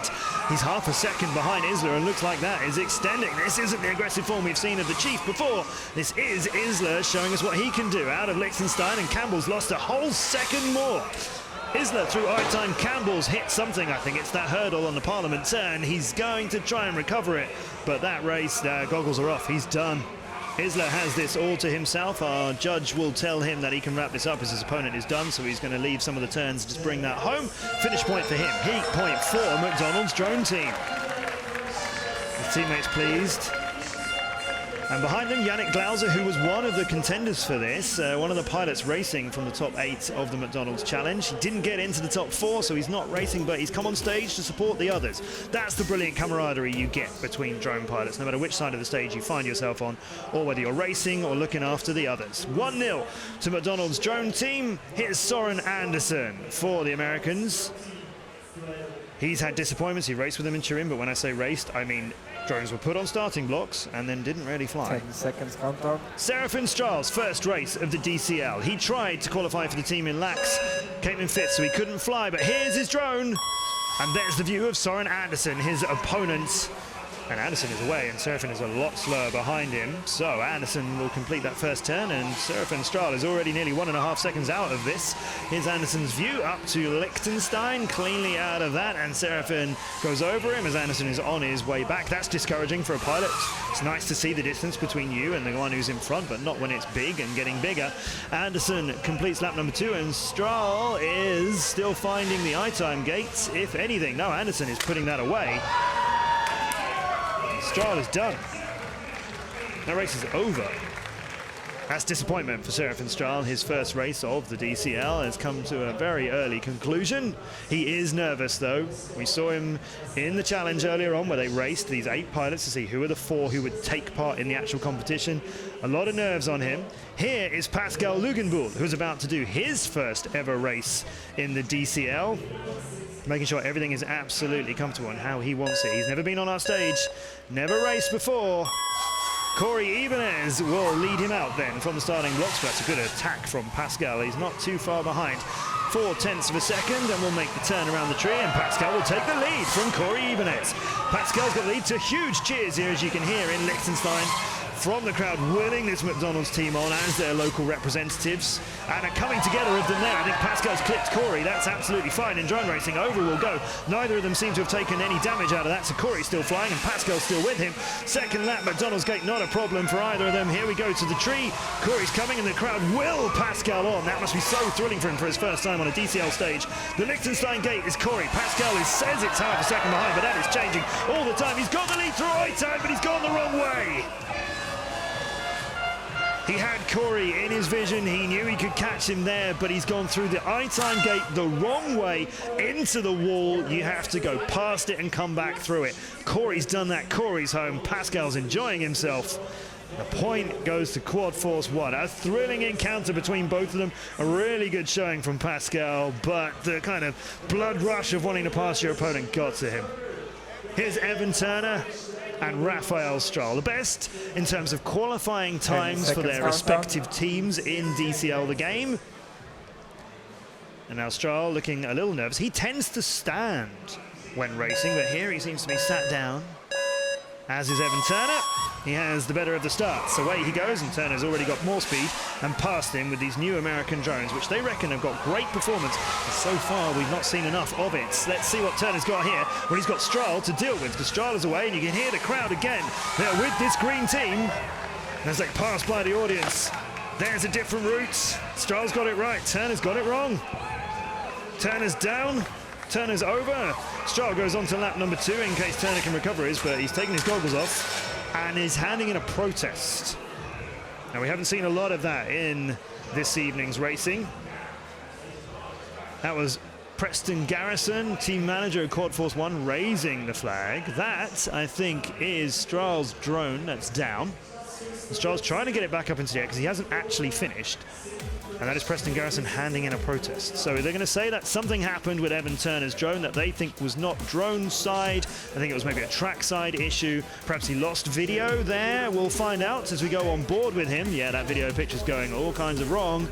He's half a second behind Isler, and looks like that is extending. This isn't the aggressive form we've seen of the Chief before. This is Isler showing us what he can do out of Liechtenstein, and Campbell's lost a whole second more. Isler through high time, Campbell's hit something. I think it's that hurdle on the Parliament turn. He's going to try and recover it, but that race, goggles are off. He's done. Isla has this all to himself. Our judge will tell him that he can wrap this up as his opponent is done, so he's going to leave some of the turns and just bring that home. Finish point for him. Heat point for McDonald's drone team. His teammates pleased. And behind them, Yannick Clouser, who was one of the contenders for this, one of the pilots racing from the top 8 of the McDonald's Challenge. He didn't get into the top 4, so he's not racing, but he's come on stage to support the others. That's the brilliant camaraderie you get between drone pilots, no matter which side of the stage you find yourself on, or whether you're racing or looking after the others. 1-0 to McDonald's drone team. Here's Soren Anderson for the Americans. He's had disappointments. He raced with them in Turin, but when I say raced, I mean drones were put on starting blocks and then didn't really fly. 10 seconds countdown. Serafin Strahls, first race of the DCL. He tried to qualify for the team in Lax, came in 5th, so he couldn't fly, but here's his drone. And there's the view of Soren Anderson, his opponent. And Anderson is away, and Serafin is a lot slower behind him. So Anderson will complete that first turn, and Serafin Strahl is already nearly 1.5 seconds out of this. Here's Anderson's view up to Liechtenstein, cleanly out of that, and Serafin goes over him as Anderson is on his way back. That's discouraging for a pilot. It's nice to see the distance between you and the one who's in front, but not when it's big and getting bigger. Anderson completes lap number 2, and Strahl is still finding the I-time gates, if anything. No, Anderson is putting that away. Strahl is done. That race is over. That's disappointment for Serafin Strahl. His first race of the DCL has come to a very early conclusion. He is nervous though. We saw him in the challenge earlier on where they raced these 8 pilots to see who are the 4 who would take part in the actual competition. A lot of nerves on him. Here is Pascal Lugenbuhl, who's about to do his first ever race in the DCL. Making sure everything is absolutely comfortable and how he wants it. He's never been on our stage, never raced before. Corey Ibanez will lead him out then from the starting blocks, but that's a good attack from Pascal. He's not too far behind. 0.4 of a second, and we'll make the turn around the tree, and Pascal will take the lead from Corey Ibanez. Pascal's got the lead to huge cheers here, as you can hear in Liechtenstein, from the crowd willing this McDonald's team on as their local representatives, and a coming together of them there. I think Pascal's clipped Corey. That's absolutely fine. In drone racing, over will go. Neither of them seem to have taken any damage out of that, so Corey's still flying and Pascal's still with him. Second lap, McDonald's gate, not a problem for either of them. Here we go to the tree. Corey's coming and the crowd will Pascal on. That must be so thrilling for him for his first time on a DCL stage. The Liechtenstein gate is Corey. Pascal says it's half a second behind, but that is changing all the time. He's got the lead through I-time, but he's gone the wrong way. He had Corey in his vision. He knew he could catch him there, but he's gone through the I-time gate the wrong way into the wall. You have to go past it and come back through it. Corey's done that. Corey's home. Pascal's enjoying himself. The point goes to Quad Force 1. A thrilling encounter between both of them. A really good showing from Pascal, but the kind of blood rush of wanting to pass your opponent got to him. Here's Evan Turner and Raphael Strahl, the best in terms of qualifying times for their respective teams in DCL the game. And now Strahl looking a little nervous. He tends to stand when racing, but here he seems to be sat down, as is Evan Turner. He has the better of the starts. Away he goes, and Turner's already got more speed and passed him with these new American drones, which they reckon have got great performance. But so far, we've not seen enough of it. Let's see what Turner's got here when he's got Strahl to deal with, because Strahl is away, and you can hear the crowd again. They're with this green team as they pass by the audience. There's a different route. Strahl's got it right. Turner's got it wrong. Turner's down. Turner's over. Strahl goes on to lap number 2 in case Turner can recover his, but he's taking his goggles off and is handing in a protest. Now, we haven't seen a lot of that in this evening's racing. That was Preston Garrison, team manager of Quad Force 1, raising the flag. That, I think, is Strahl's drone that's down. And Strahl's trying to get it back up into the air because he hasn't actually finished. And that is Preston Garrison handing in a protest. So they're going to say that something happened with Evan Turner's drone that they think was not drone side. I think it was maybe a track side issue. Perhaps he lost video there. We'll find out as we go on board with him. Yeah, that video picture's going all kinds of wrong.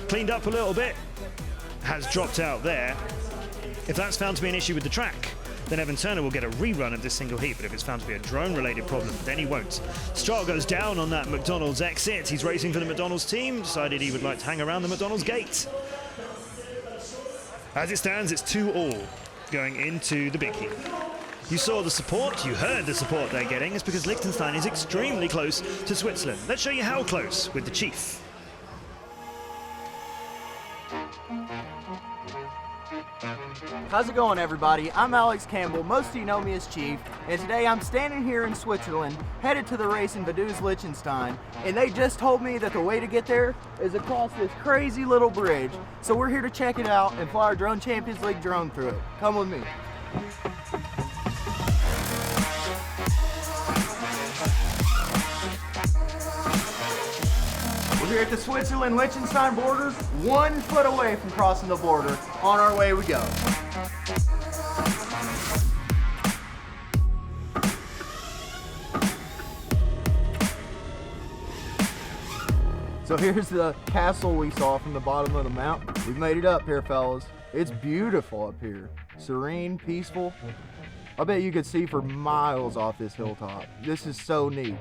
Cleaned up a little bit. Has dropped out there. If that's found to be an issue with the track, then Evan Turner will get a rerun of this single heat, but if it's found to be a drone-related problem, then he won't. Strahl goes down on that McDonald's exit. He's racing for the McDonald's team, decided he would like to hang around the McDonald's gate. As it stands, it's 2-2 going into the big heat. You saw the support, you heard the support they're getting. It's because Liechtenstein is extremely close to Switzerland. Let's show you how close with the Chief. How's it going, everybody? I'm Alex Campbell. Most of you know me as Chief, and today I'm standing here in Switzerland, headed to the race in Vaduz, Liechtenstein, and they just told me that the way to get there is across this crazy little bridge. So we're here to check it out and fly our Drone Champions League drone through it. Come with me. We're here at the Switzerland-Liechtenstein border, 1 foot away from crossing the border. On our way we go. So here's the castle we saw from the bottom of the mountain. We've made it up here, fellas. It's beautiful up here. Serene, peaceful. I bet you could see for miles off this hilltop. This is so neat.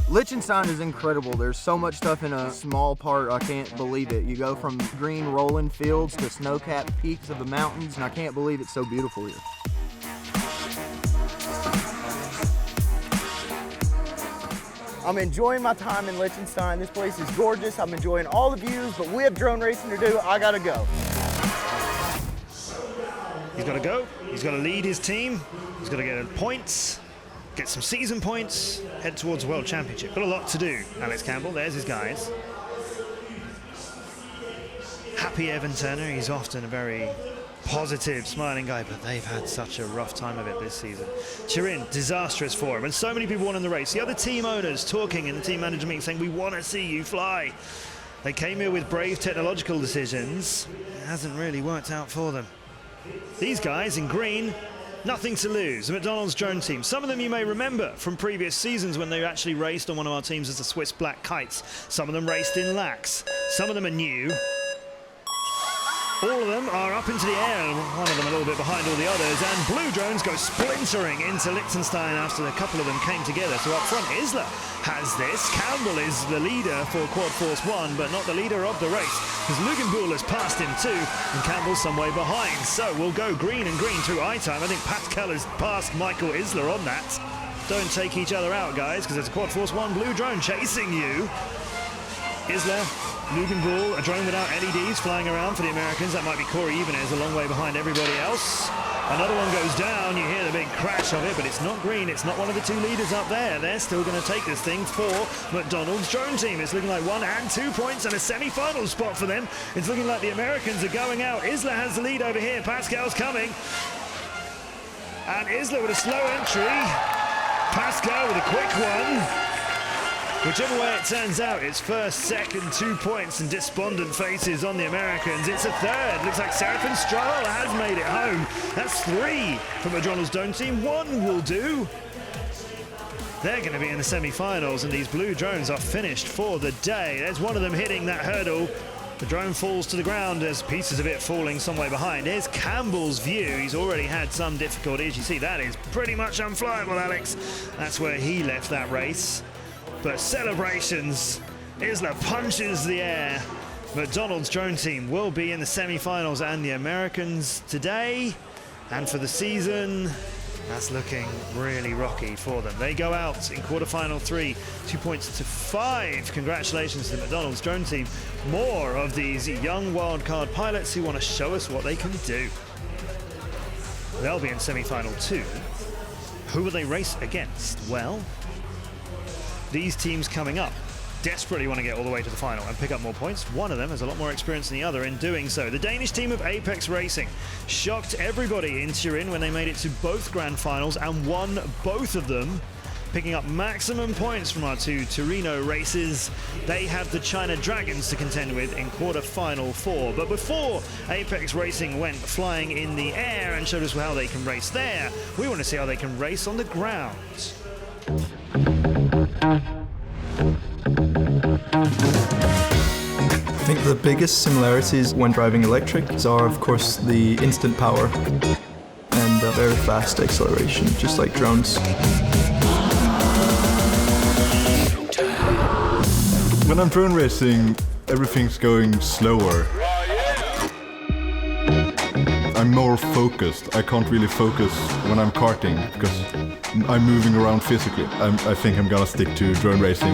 Liechtenstein is incredible. There's so much stuff in a small part, I can't believe it. You go from green rolling fields to snow-capped peaks of the mountains, and I can't believe it's so beautiful here. I'm enjoying my time in Liechtenstein. This place is gorgeous. I'm enjoying all the views, but we have drone racing to do. I gotta go. He's got to go. He's got to lead his team. He's got to get points, get some season points, head towards the World Championship. Got a lot to do. Alex Campbell, there's his guys. Happy Evan Turner. He's often a very positive, smiling guy, but they've had such a rough time of it this season. Turin, disastrous for him, and so many people won in the race. The other team owners talking in the team manager meeting saying, we want to see you fly. They came here with brave technological decisions. It hasn't really worked out for them. These guys in green, nothing to lose. The McDonald's drone team. Some of them you may remember from previous seasons when they actually raced on one of our teams as the Swiss Black Kites. Some of them raced in lax. Some of them are new. All of them are up into the air, one of them a little bit behind all the others, and blue drones go splintering into Liechtenstein after a couple of them came together. So up front, Isla has this. Campbell is the leader for Quad Force 1, but not the leader of the race, because Lugenbuhl has passed him too, and Campbell's some way behind. So we'll go green and green through I-time. I think Pascal has passed Michael Isla on that. Don't take each other out, guys, because there's a Quad Force 1 blue drone chasing you. Isla, Lugenbuhl, a drone without LEDs flying around for the Americans. That might be Corey Evenez, a long way behind everybody else. Another one goes down. You hear the big crash of it, but it's not green. It's not one of the two leaders up there. They're still going to take this thing for McDonald's drone team. It's looking like 1 and 2 points and a semi-final spot for them. It's looking like the Americans are going out. Isla has the lead over here. Pascal's coming. And Isla with a slow entry. Pascal with a quick one. Whichever way it turns out, it's first, second, 2 points and despondent faces on the Americans. It's a third. Looks like Serafin Stroll has made it home. That's 3 from McDonald's drone team. 1 will do. They're going to be in the semi-finals, and these blue drones are finished for the day. There's one of them hitting that hurdle. The drone falls to the ground. There's pieces of it falling some way behind. Here's Campbell's view. He's already had some difficulties. You see, that is pretty much unflyable, Alex. That's where he left that race. But celebrations, Isla punches the air. McDonald's drone team will be in the semi-finals, and the Americans today and for the season, that's looking really rocky for them. They go out in quarterfinal 3, 2 points to 5. Congratulations to the McDonald's drone team. More of these young wildcard pilots who want to show us what they can do. They'll be in semi-final 2. Who will they race against? Well, these teams coming up desperately want to get all the way to the final and pick up more points. One of them has a lot more experience than the other in doing so. The Danish team of Apex Racing shocked everybody in Turin when they made it to both grand finals and won both of them, picking up maximum points from our 2 Torino races. They have the China Dragons to contend with in quarter-final 4. But before Apex Racing went flying in the air and showed us how they can race there, we want to see how they can race on the ground. I think the biggest similarities when driving electrics are, of course, the instant power and very fast acceleration, just like drones. When I'm drone racing, everything's going slower. I'm more focused. I can't really focus when I'm karting because I'm moving around physically. I think I'm gonna stick to drone racing.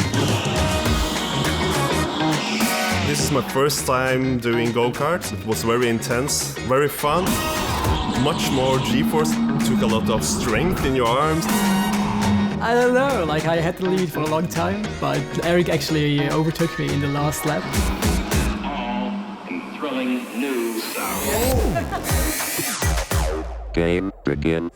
This is my first time doing go-karts. It was very intense, very fun. Much more G-force. Took a lot of strength in your arms. I don't know, like I had the lead for a long time, but Eric actually overtook me in the last lap. Thrilling new sound. Game begin.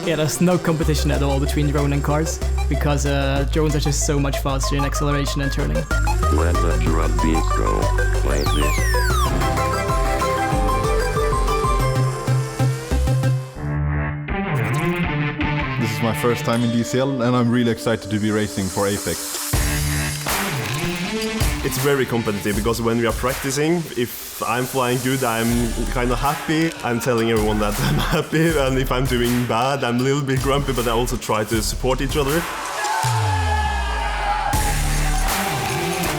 Yeah, there's no competition at all between drone and cars, because drones are just so much faster in acceleration and turning. When the drum beats go, play this. This is my first time in DCL and I'm really excited to be racing for Apex. It's very competitive because when we are practicing, if I'm flying good, I'm kind of happy. I'm telling everyone that I'm happy, and if I'm doing bad, I'm a little bit grumpy, but I also try to support each other.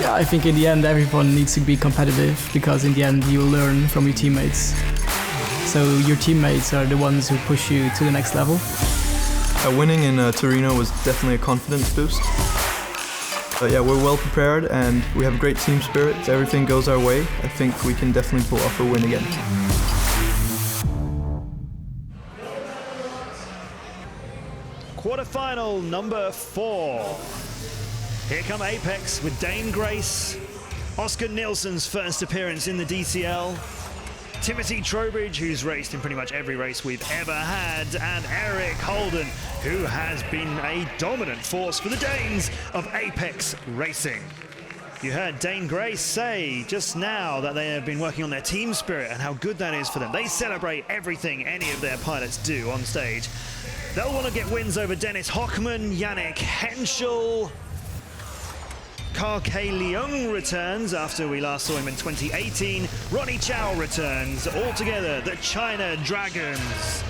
Yeah, I think in the end everyone needs to be competitive, because in the end you will learn from your teammates. So your teammates are the ones who push you to the next level. Winning in Torino was definitely a confidence boost. Yeah, we're well prepared and we have great team spirit. If everything goes our way, I think we can definitely pull off a win again. Quarterfinal number 4. Here come Apex with Dane Grace, Oscar Nilsson's first appearance in the DCL, Timothy Trowbridge, who's raced in pretty much every race we've ever had, and Eric Holden, who has been a dominant force for the Danes of Apex Racing. You heard Dane Grace say just now that they have been working on their team spirit and how good that is for them. They celebrate everything any of their pilots do on stage. They'll want to get wins over Dennis Hockman, Yannick Henschel. K. Leung returns after we last saw him in 2018. Ronnie Chow returns. Altogether, the China Dragons.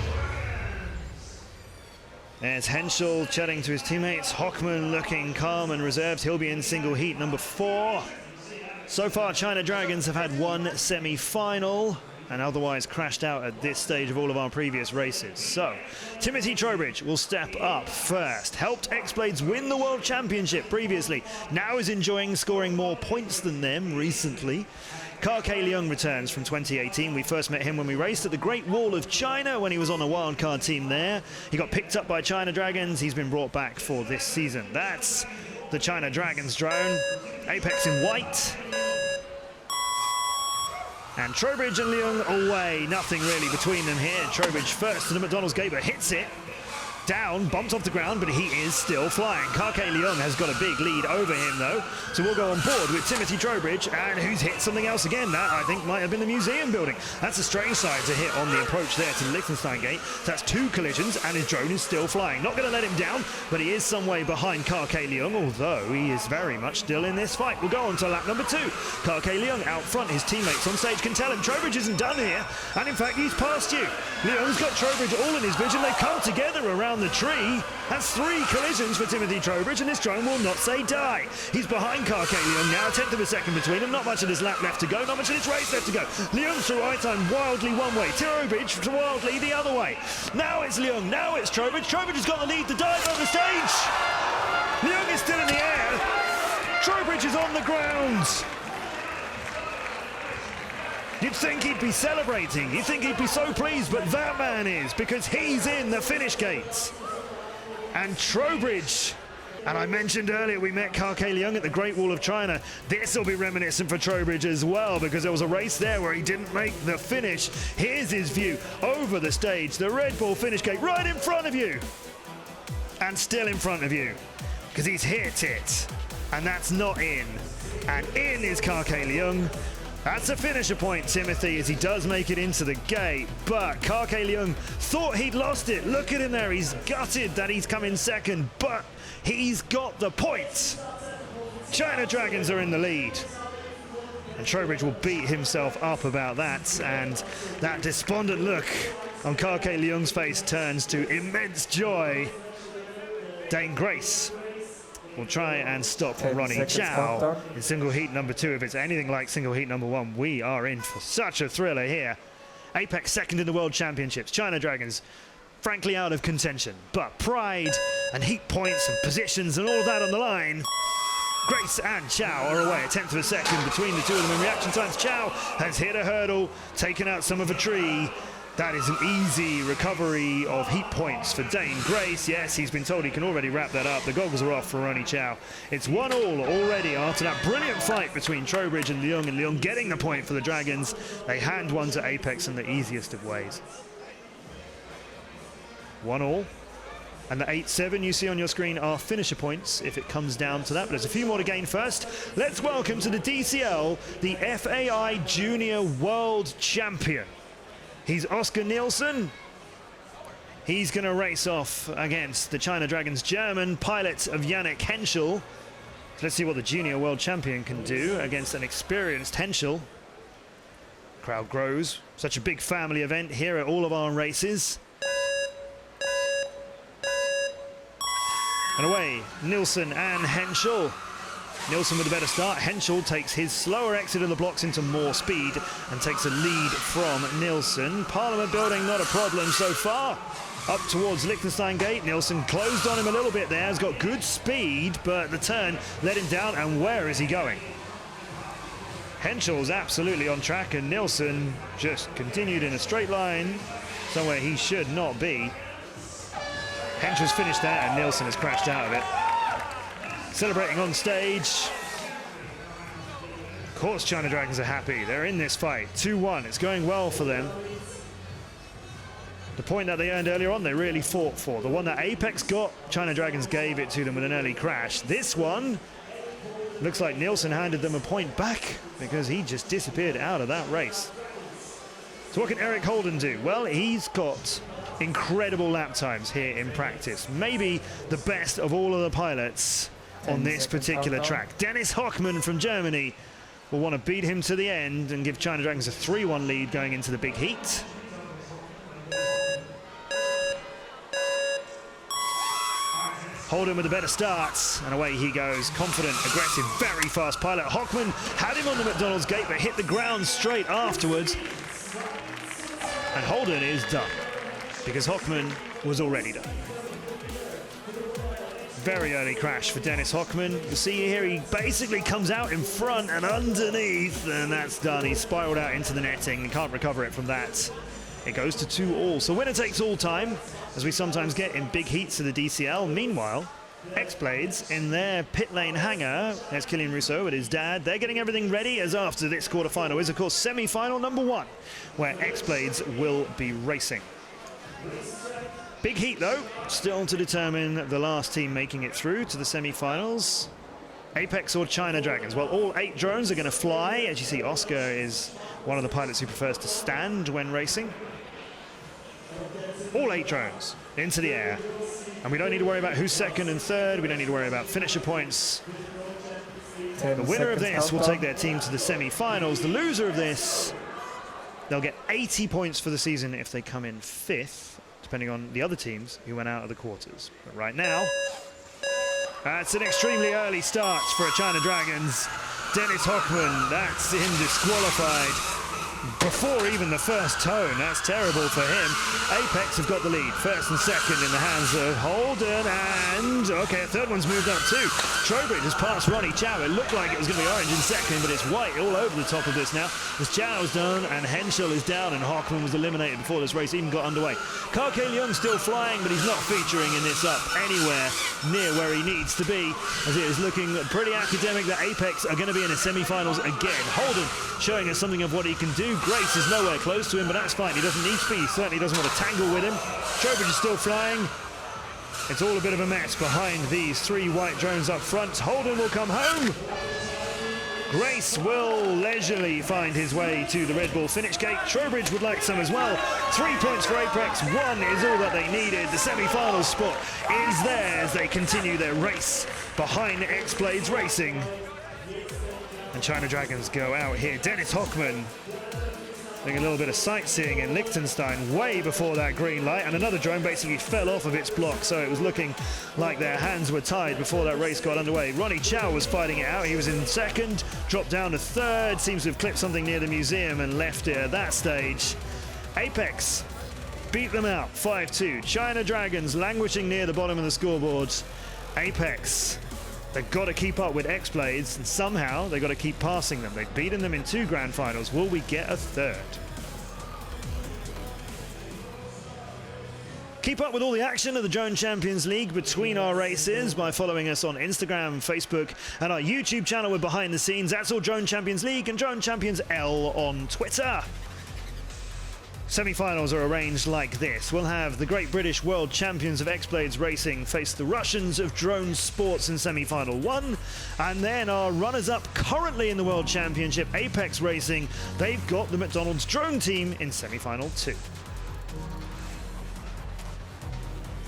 There's Henschel chatting to his teammates. Hockman looking calm and reserved. He'll be in single heat number 4. So far, China Dragons have had one semi-final and otherwise crashed out at this stage of all of our previous races. So, Timothy Trowbridge will step up first. Helped X-Blades win the World Championship previously. Now is enjoying scoring more points than them recently. K. Leung returns from 2018. We first met him when we raced at the Great Wall of China when he was on a wildcard team there. He got picked up by China Dragons. He's been brought back for this season. That's the China Dragons drone. Apex in white. And Trowbridge and Leung away. Nothing really between them here. Trowbridge first to the McDonald's gate, but hits it. Down, bumped off the ground, but he is still flying. K. Leung has got a big lead over him, though. So we'll go on board with Timothy Trowbridge, and who's hit something else again. That, I think, might have been the museum building. That's a strange side to hit on the approach there to the Liechtenstein gate. So that's 2 collisions, and his drone is still flying. Not going to let him down, but he is some way behind K. Leung, although he is very much still in this fight. We'll go on to lap number 2. K. Leung out front. His teammates on stage can tell him Trowbridge isn't done here, and in fact, he's passed you. Leung's got Trowbridge all in his vision. They've come together around the tree. That's 3 collisions for Timothy Trowbridge, and this drone will not say die. He's behind K. Leung now, 1/10 of a second between them. Not much of his lap left to go, not much of his race left to go. Leung to right time, wildly one way. Trowbridge to wildly the other way. Now it's Leung, now it's Trowbridge. Trowbridge has got the lead to dive on the stage. Leung is still in the air. Trowbridge is on the ground. You'd think he'd be celebrating. You'd think he'd be so pleased, but that man is, because he's in the finish gates. And Trowbridge, and I mentioned earlier we met K. Leung at the Great Wall of China. This will be reminiscent for Trowbridge as well, because there was a race there where he didn't make the finish. Here's his view over the stage, the Red Bull finish gate right in front of you. And still in front of you, because he's hit it. And that's not in. And in is K. Leung. That's a finisher point, Timothy, as he does make it into the gate. But K. Leung thought he'd lost it. Look at him there. He's gutted that he's come in second, but he's got the points. China Dragons are in the lead. And Trowbridge will beat himself up about that. And that despondent look on K. Leung's face turns to immense joy. Dane Grace will try and stop Ronnie Chow in single heat number 2. If it's anything like single heat number 1, we are in for such a thriller here. Apex second in the World Championships. China Dragons, frankly, out of contention. But pride and heat points and positions and all of that on the line. Grace and Chow are away, a tenth of a second between the two of them in reaction times. Chow has hit a hurdle, taken out some of a tree. That is an easy recovery of heat points for Dane. Grace, yes, he's been told he can already wrap that up. The goggles are off for Ronnie Chow. It's 1-1 already after that brilliant fight between Trowbridge and Leung getting the point for the Dragons. They hand one to Apex in the easiest of ways. 1-1. And the 8-7 you see on your screen are finisher points if it comes down to that. But there's a few more to gain first. Let's welcome to the DCL the FAI Junior World Champion. He's Oscar Nielsen. He's going to race off against the China Dragons German pilot of Yannick Henschel. So let's see what the Junior World Champion can do against an experienced Henschel. Crowd grows. Such a big family event here at all of our races. And away, Nielsen and Henschel. Nielsen with a better start. Henschel takes his slower exit of the blocks into more speed and takes a lead from Nielsen. Parliament building, not a problem so far. Up towards Liechtenstein Gate. Nielsen closed on him a little bit there. Has got good speed, but the turn let him down. And where is he going? Henschel's absolutely on track, and Nielsen just continued in a straight line somewhere he should not be. Henschel's finished that, and Nielsen has crashed out of it. Celebrating on stage. Of course China Dragons are happy. They're in this fight. 2-1. It's going well for them. The point that they earned earlier on, they really fought for. The one that Apex got, China Dragons gave it to them with an early crash. This one, looks like Nielsen handed them a point back because he just disappeared out of that race. So what can Eric Holden do? Well, he's got incredible lap times here in practice. Maybe the best of all of the pilots on this particular track. Dennis Hockmann from Germany will want to beat him to the end and give China Dragons a 3-1 lead going into the big heat. Holden with a better start, and away he goes. Confident, aggressive, very fast pilot. Hockmann had him on the McDonald's gate, but hit the ground straight afterwards. And Holden is done, because Hockmann was already done. Very early crash for Dennis Hockmann. You see here he basically comes out in front and underneath, and that's done. He's spiraled out into the netting and can't recover it from that. It goes to 2-2. So winner takes all time, as we sometimes get in big heats of the DCL. Meanwhile, X-Blades in their pit lane hangar. There's Killian Rousseau with his dad. They're getting everything ready, as after this quarterfinal is, of course, semi-final number 1, where X-Blades will be racing. Big heat, though, still to determine the last team making it through to the semi-finals. Apex or China Dragons? Well, all 8 drones are going to fly. As you see, Oscar is one of the pilots who prefers to stand when racing. All 8 drones into the air. And we don't need to worry about who's second and third. We don't need to worry about finisher points. The winner of this will take their team to the semi-finals. The loser of this, they'll get 80 points for the season if they come in 5th. Depending on the other teams who went out of the quarters. But right now, that's an extremely early start for a China Dragons. Dennis Hockmann, that's him disqualified before even the first tone. That's terrible for him. Apex have got the lead, first and second in the hands of Holden, and okay, a third one's moved up too. Trowbridge has passed Ronnie Chow. It looked like it was going to be orange in second, but it's white all over the top of this now. As Chow's done and Henschel is down, and Hockmann was eliminated before this race even got underway. Karke Leung still flying, but he's not featuring in this up anywhere near where he needs to be, as it is looking pretty academic that Apex are going to be in the semi-finals again. Holden showing us something of what he can do. Grace is nowhere close to him, but that's fine. He doesn't need speed. He certainly doesn't want to tangle with him. Trowbridge is still flying. It's all a bit of a mess behind these 3 white drones up front. Holden will come home. Grace will leisurely find his way to the Red Bull finish gate. Trowbridge would like some as well. 3 points for Apex. 1 is all that they needed. The semi-final spot is there as they continue their race behind X-Blades Racing. And China Dragons go out here. Dennis Hockmann doing a little bit of sightseeing in Liechtenstein way before that green light, and another drone basically fell off of its block, so it was looking like their hands were tied before that race got underway. Ronnie Chow was fighting it out. He was in second, dropped down to third, seems to have clipped something near the museum and left it at that stage. Apex beat them out 5-2. China Dragons languishing near the bottom of the scoreboards. Apex, they've got to keep up with X-Blades, and somehow they've got to keep passing them. They've beaten them in 2 grand finals. Will we get a third? Keep up with all the action of the Drone Champions League between our races by following us on Instagram, Facebook, and our YouTube channel with behind the scenes. That's all Drone Champions League and Drone Champions L on Twitter. Semi-finals are arranged like this. We'll have the Great British World Champions of X-Blades Racing face the Russians of Drone Sports in semi-final 1. And then our runners-up currently in the World Championship, Apex Racing, they've got the McDonald's Drone team in semi-final 2.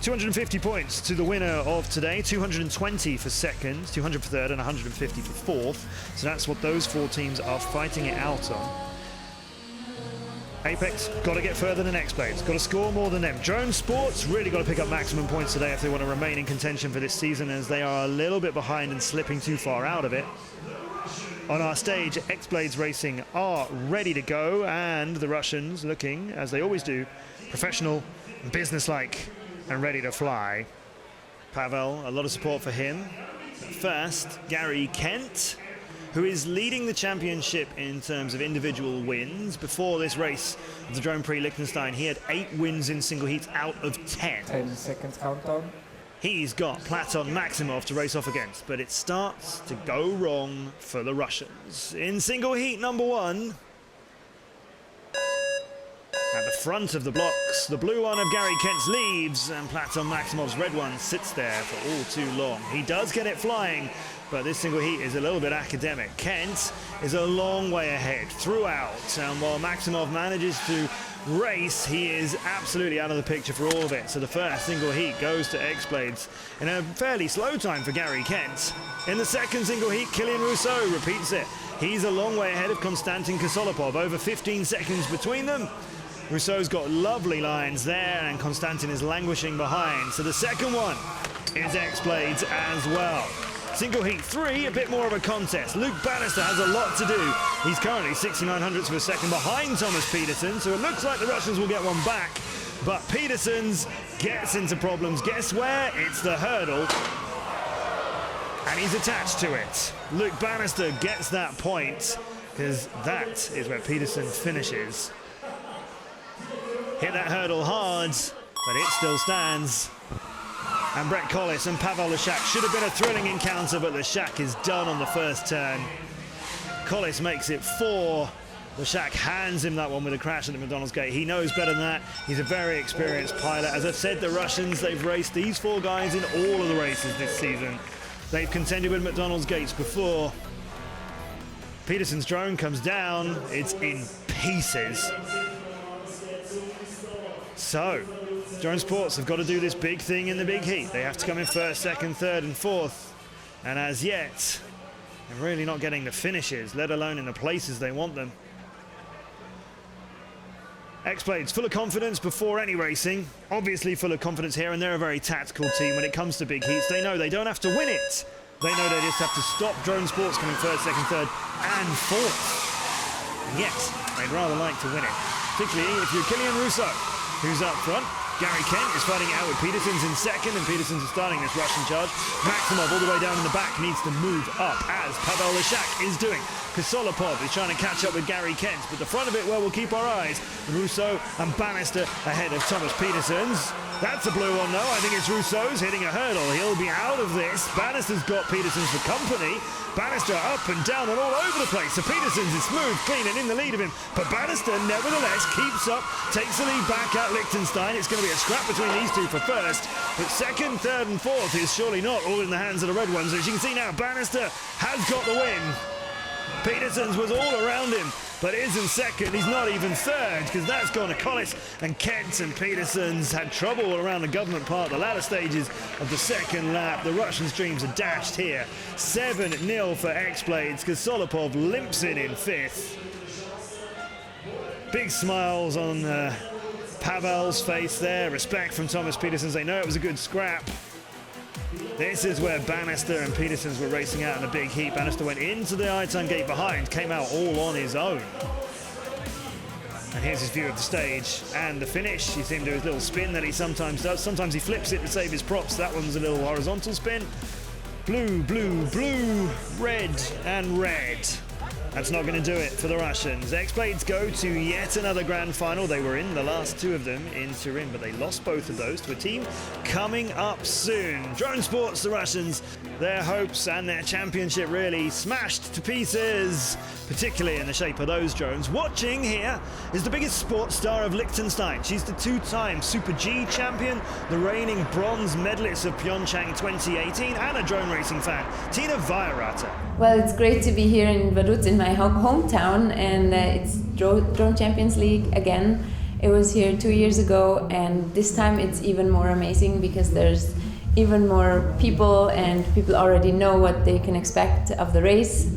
250 points to the winner of today, 220 for second, 200 for third, and 150 for fourth. So that's what those 4 teams are fighting it out on. Apex, got to get further than X-Blades, got to score more than them. Drone Sports really got to pick up maximum points today if they want to remain in contention for this season, as they are a little bit behind and slipping too far out of it. On our stage, X-Blades Racing are ready to go, and the Russians looking, as they always do, professional, businesslike, and ready to fly. Pavel, a lot of support for him. First, Gary Kent, who is leading the championship in terms of individual wins. Before this race of the Drone Prix Liechtenstein, he had 8 wins in single heats out of 10. 10 seconds countdown. He's got Platon Maximov to race off against, but it starts to go wrong for the Russians. In single heat number 1, at the front of the blocks, the blue one of Gary Kent's leaves, and Platon Maximov's red one sits there for all too long. He does get it flying, but this single heat is a little bit academic. Kent is a long way ahead throughout, and while Maximov manages to race, he is absolutely out of the picture for all of it. So the first single heat goes to X-Blades in a fairly slow time for Gary Kent. In the second single heat, Kylian Rousseau repeats it. He's a long way ahead of Konstantin Kosolopov, over 15 seconds between them. Rousseau's got lovely lines there, and Konstantin is languishing behind. So the second one is X-Blades as well. Single heat 3, a bit more of a contest. Luke Bannister has a lot to do. He's currently 69 of a second behind Thomas Peterson, so it looks like the Russians will get one back. But Peterson's gets into problems. Guess where? It's the hurdle. And he's attached to it. Luke Bannister gets that point, because that is where Peterson finishes. Hit that hurdle hard, but it still stands. And Brett Collis and Pavel Leshak should have been a thrilling encounter, but Leshak is done on the first turn. Collis makes it 4. Leshak hands him that one with a crash at the McDonald's gate. He knows better than that. He's a very experienced pilot. As I've said, the Russians, they've raced these 4 guys in all of the races this season. They've contended with McDonald's gates before. Peterson's drone comes down. It's in pieces. So, Drone Sports have got to do this big thing in the big heat. They have to come in first, second, third, and fourth. And as yet, they're really not getting the finishes, let alone in the places they want them. X-Blades full of confidence before any racing. Obviously full of confidence here, and they're a very tactical team when it comes to big heats. They know they don't have to win it. They know they just have to stop Drone Sports coming first, second, third, and fourth. And yet, they'd rather like to win it. Particularly if you're Kylian Rousseau, who's up front. Gary Kent is fighting it out with Peterson's in second, and Peterson's is starting this Russian charge. Maximov all the way down in the back needs to move up, as Pavel Leshak is doing. Kosolopov is trying to catch up with Gary Kent, but the front of it, well, we'll keep our eyes. Rousseau and Bannister ahead of Thomas Peterson's. That's a blue one, though. I think it's Rousseau's hitting a hurdle. He'll be out of this. Bannister's got Peterson's for company. Bannister up and down and all over the place. So Peterson's is smooth, clean, and in the lead of him. But Bannister, nevertheless, keeps up, takes the lead back at Liechtenstein. It's going to be a scrap between these two for first. But second, third, and fourth is surely not all in the hands of the red ones. As you can see now, Bannister has got the win. Peterson's was all around him, but isn't second. He's not even third, because that's gone to Collis, and Kent and Peterson's had trouble around the government part, the latter stages of the second lap. The Russian streams are dashed here. 7-0 for X-Blades, because Kosolopov limps in fifth. Big smiles on Pavel's face there. Respect from Thomas Peterson's. They know it was a good scrap. This is where Bannister and Peterson's were racing out in a big heat. Bannister went into the I-turn gate behind, came out all on his own. And And here's his view of the stage and the finish. You see him do his little spin that he sometimes does. Sometimes he flips it to save his props. That one's a little horizontal spin. Blue, blue, blue, red, and red. That's not going to do it for the Russians. X-Blades go to yet another grand final. They were in the last two of them in Turin, but they lost both of those to a team coming up soon. Drone Sports, the Russians, their hopes and their championship really smashed to pieces, particularly in the shape of those drones. Watching here is the biggest sports star of Liechtenstein. She's the two-time Super G champion, the reigning bronze medalist of Pyeongchang 2018, and a drone racing fan, Tina Weierrater. Well, it's great to be here in Vaduz, in my hometown, and it's Drone Champions League again. It was here 2 years ago, and this time it's even more amazing because there's even more people, and people already know what they can expect of the race.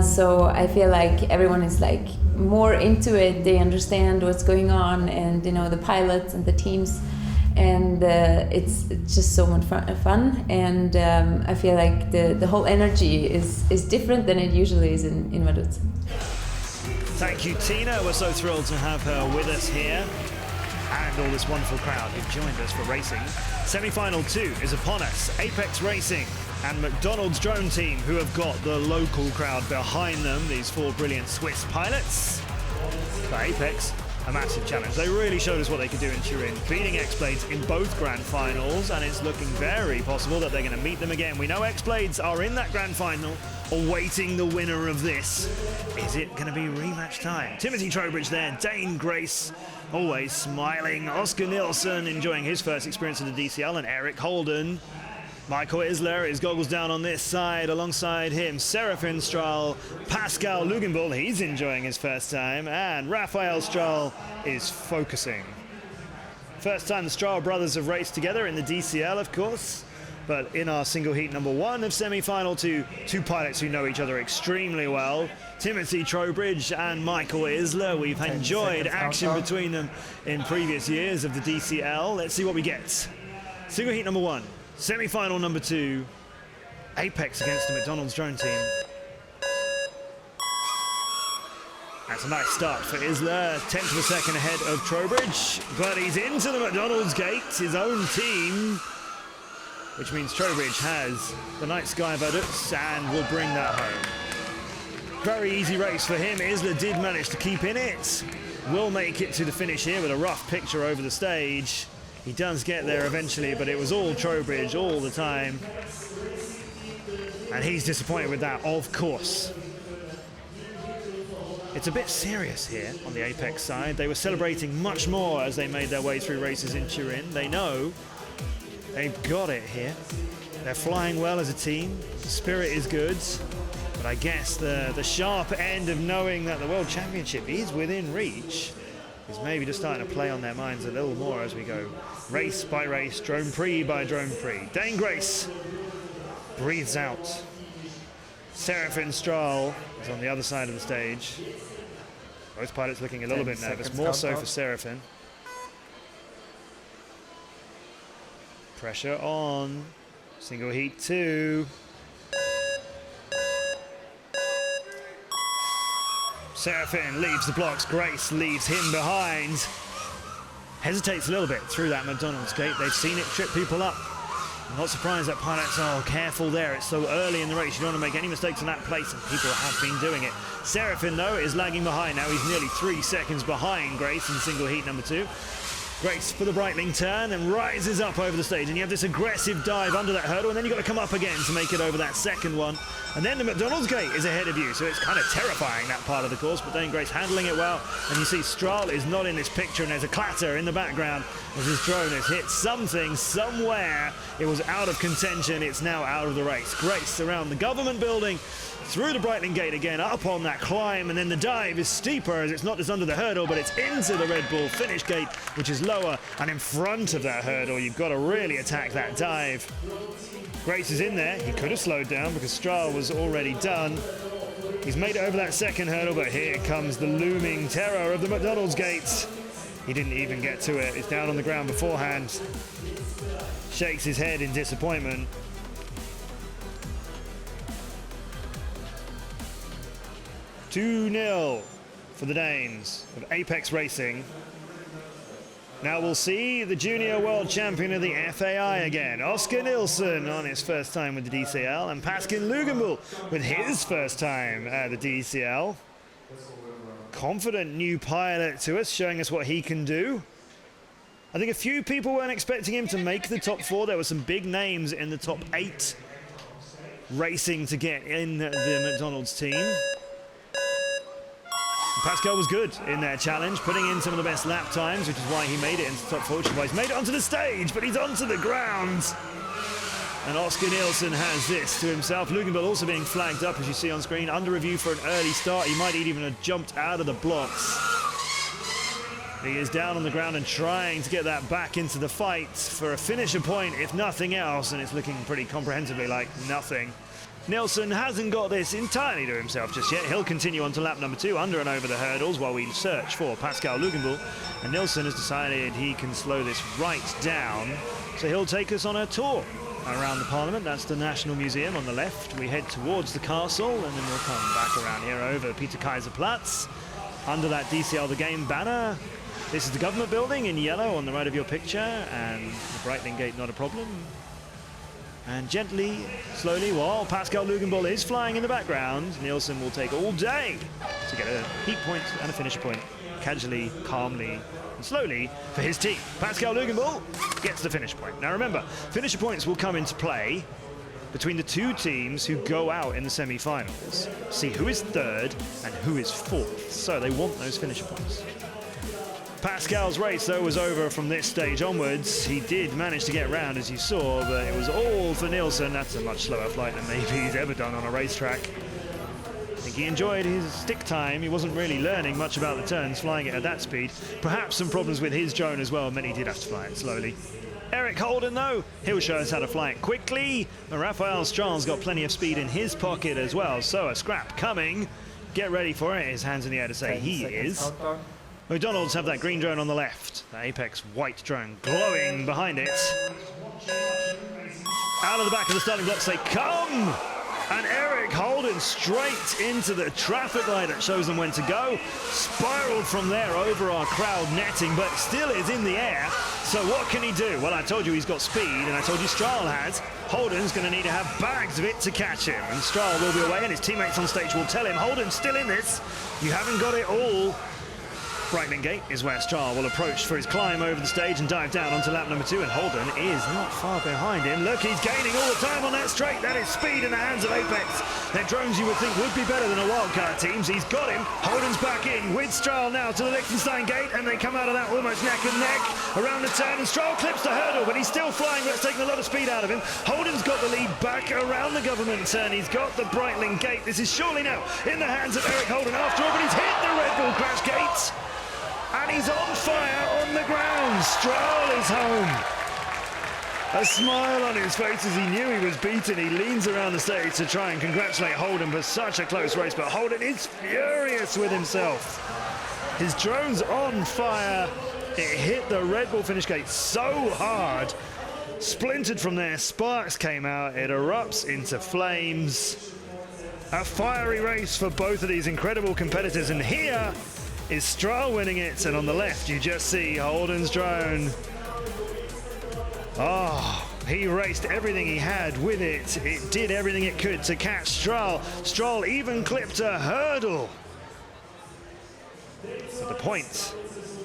So I feel like everyone is like more into it. They understand what's going on, and you know, the pilots and the teams. And it's just so much fun, and I feel like the whole energy is different than it usually is in Vaduz. Thank you, Tina. We're so thrilled to have her with us here, and all this wonderful crowd who've joined us for racing. Semi-final 2 is upon us. Apex Racing and McDonald's drone team, who have got the local crowd behind them, these 4 brilliant Swiss pilots. For Apex, a massive challenge. They really showed us what they could do in Turin, beating X-Blades in both grand finals, and it's looking very possible that they're going to meet them again. We know X-Blades are in that grand final, awaiting the winner of this. Is it going to be rematch time? Timothy Trowbridge there, Dane Grace, always smiling. Oscar Nilsson enjoying his first experience of the DCL, and Eric Holden. Michael Isler is goggles down on this side. Alongside him, Serafin Strahl, Pascal Lugenbull, he's enjoying his first time, and Raphael Strahl is focusing. First time the Strahl brothers have raced together in the DCL, of course, but in our single heat number 1 of semi-final 2, 2 pilots who know each other extremely well. Timothy Trowbridge and Michael Isler. We've enjoyed action between them in previous years of the DCL. Let's see what we get. Single heat number 1. Semi-final number 2, Apex against the McDonald's drone team. That's a nice start for Isler, 10th of a second ahead of Trowbridge, but he's into the McDonald's gate, his own team, which means Trowbridge has the night sky Vaduz and will bring that home. Very easy race for him. Isler did manage to keep in it, will make it to the finish here with a rough picture over the stage. He does get there eventually, but it was all Trowbridge all the time. And he's disappointed with that, of course. It's a bit serious here on the Apex side. They were celebrating much more as they made their way through races in Turin. They know they've got it here. They're flying well as a team. The spirit is good. But I guess the sharp end of knowing that the World Championship is within reach is maybe just starting to play on their minds a little more as we go race by race, drone Prix by drone Prix. Dane Grace breathes out. Serafin Strahl is on the other side of the stage. Both pilots looking a little bit nervous, more so for Serafin. Pressure on. Single heat 2. Serafin leaves the blocks, Grace leaves him behind. Hesitates a little bit through that McDonald's gate. They've seen it trip people up. I'm not surprised that pilots are careful there. It's so early in the race, you don't want to make any mistakes in that place, and people have been doing it. Serafin, though, is lagging behind now. He's nearly 3 seconds behind Grace in single heat number 2. Grace for the Breitling turn and rises up over the stage, and you have this aggressive dive under that hurdle, and then you've got to come up again to make it over that second one. And then the McDonald's gate is ahead of you, so it's kind of terrifying, that part of the course, but then Grace handling it well. And you see Strahl is not in this picture, and there's a clatter in the background as his drone has hit something somewhere. It was out of contention, it's now out of the race. Grace around the government building, through the Breitling gate again, up on that climb, and then the dive is steeper as it's not just under the hurdle, but it's into the Red Bull finish gate, which is lower, and in front of that hurdle. You've got to really attack that dive. Grace is in there. He could have slowed down because Strahl was already done. He's made it over that second hurdle, but here comes the looming terror of the McDonald's gate. He didn't even get to it. It's down on the ground beforehand. Shakes his head in disappointment. Two 2-0 for the Danes of Apex Racing. Now we'll see the junior world champion of the FAI again, Oscar Nilsson on his first time with the DCL, and Pascal Lugenbull with his first time at the DCL. Confident new pilot to us, showing us what he can do. I think a few people weren't expecting him to make the top 4. There were some big names in the top 8 racing to get in the McDonald's team. Pascal was good in their challenge, putting in some of the best lap times, which is why he made it into the top 4, which is why he's made it onto the stage, but he's onto the ground. And Oscar Nilsson has this to himself. Lugenbull also being flagged up, as you see on screen, under review for an early start. He might even have jumped out of the blocks. He is down on the ground and trying to get that back into the fight for a finisher point, if nothing else, and it's looking pretty comprehensively like nothing. Nilsson hasn't got this entirely to himself just yet. He'll continue on to lap number 2, under and over the hurdles, while we search for Pascal Lugenbull. And Nilsson has decided he can slow this right down, so he'll take us on a tour around the Parliament. That's the National Museum on the left. We head towards the castle, and then we'll come back around here over Peter Kaiser Platz, under that DCL The Game banner. This is the government building in yellow on the right of your picture, and the Breitling Gate, not a problem. And gently, slowly, while Pascal Lugenbull is flying in the background, Nilsson will take all day to get a heat point and a finisher point, casually, calmly, and slowly for his team. Pascal Lugenbull gets the finish point. Now remember, finisher points will come into play between the 2 teams who go out in the semi-finals. See who is 3rd and who is 4th. So they want those finisher points. Pascal's race, though, was over from this stage onwards. He did manage to get round, as you saw, but it was all for Nilsson. That's a much slower flight than maybe he's ever done on a racetrack. I think he enjoyed his stick time. He wasn't really learning much about the turns, flying it at that speed. Perhaps some problems with his drone as well, meant he did have to fly it slowly. Eric Holden, though, he'll show us how to fly it quickly. And Raphael Strahl's got plenty of speed in his pocket as well, so a scrap coming. Get ready for it. His hands in the air to say he is. McDonald's have that green drone on the left, the Apex white drone glowing behind it. Out of the back of the starting blocks they come! And Eric Holden straight into the traffic light that shows them when to go. Spiraled from there over our crowd netting, but still is in the air. So what can he do? Well, I told you he's got speed, and I told you Strahl has. Holden's going to need to have bags of it to catch him. And Strahl will be away, and his teammates on stage will tell him, Holden's still in this. You haven't got it all. Breitling Gate is where Strahl will approach for his climb over the stage and dive down onto lap number 2, and Holden is not far behind him. Look, he's gaining all the time on that straight. That is speed in the hands of Apex. Their drones you would think would be better than a wildcard team's. He's got him. Holden's back in with Strahl now to the Liechtenstein Gate, and they come out of that almost neck and neck around the turn, and Strahl clips the hurdle, but he's still flying. That's taking a lot of speed out of him. Holden's got the lead back around the government turn. He's got the Breitling Gate. This is surely now in the hands of Eric Holden after all, but he's hit the Red Bull crash gate. And he's on fire on the ground. Strahl is home. A smile on his face as he knew he was beaten. He leans around the stage to try and congratulate Holden for such a close race, but Holden is furious with himself. His drone's on fire. It hit the Red Bull finish gate so hard. Splintered from there, sparks came out. It erupts into flames. A fiery race for both of these incredible competitors, and here is Strahl winning it, and on the left you just see Holden's drone. Oh, he raced everything he had with it. It did everything it could to catch Strahl. Strahl even clipped a hurdle. So the point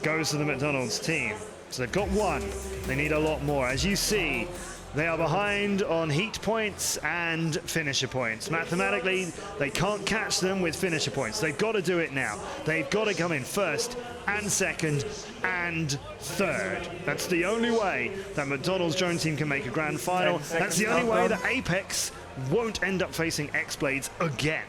goes to the McDonald's team. So they've got 1. They need a lot more. As you see, they are behind on heat points and finisher points. Mathematically, they can't catch them with finisher points. They've got to do it now. They've got to come in 1st and 2nd and 3rd. That's the only way that McDonald's drone team can make a grand final. That's the only way that Apex won't end up facing X-Blades again.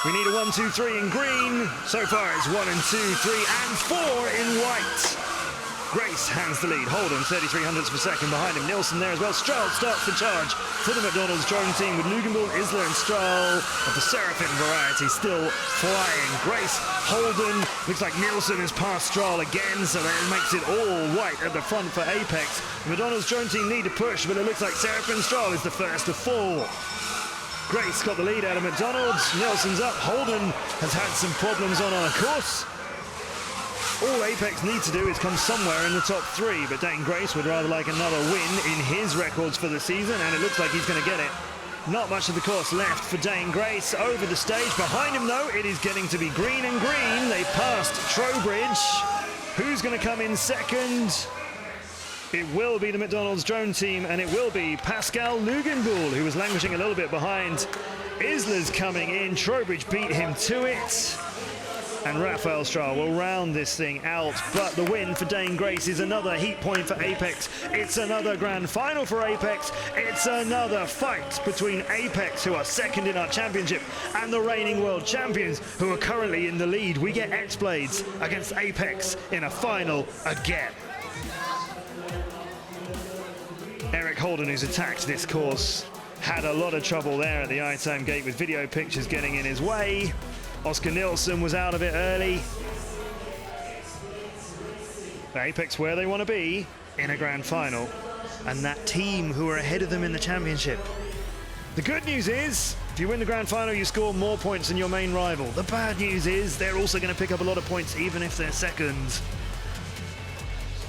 We need a 1, 2, 3 in green. So far it's 1 and 2, 3 and 4 in white. Grace hands the lead. Holden, 33 hundredths per second behind him. Nilsson there as well. Stroll starts the charge for the McDonald's drone team with Lugenbull, Isler and Stroll of the Seraphim variety still flying. Grace, Holden, looks like Nilsson has passed Stroll again, so that makes it all white at the front for Apex. The McDonald's drone team need to push, but it looks like Seraphim Stroll is the first to fall. Grace got the lead out of McDonald's. Nilsson's up. Holden has had some problems on our course. All Apex needs to do is come somewhere in the top 3, but Dane Grace would rather like another win in his records for the season, and it looks like he's going to get it. Not much of the course left for Dane Grace over the stage. Behind him, though, it is getting to be green and green. They passed Trowbridge. Who's going to come in second? It will be the McDonald's drone team, and it will be Pascal Lugenbull, who was languishing a little bit behind. Isler's coming in. Trowbridge beat him to it. And Raphael Stroll will round this thing out, but the win for Dane Grace is another heat point for Apex. It's another grand final for Apex. It's another fight between Apex, who are second in our championship, and the reigning world champions, who are currently in the lead. We get X-Blades against Apex in a final again. Eric Holden, who's attacked this course, had a lot of trouble there at the I-Time gate with video pictures getting in his way. Oscar Nilsson was out of it early. Apex where they want to be in a grand final, and that team who are ahead of them in the championship. The good news is, if you win the grand final, you score more points than your main rival. The bad news is, they're also going to pick up a lot of points even if they're second.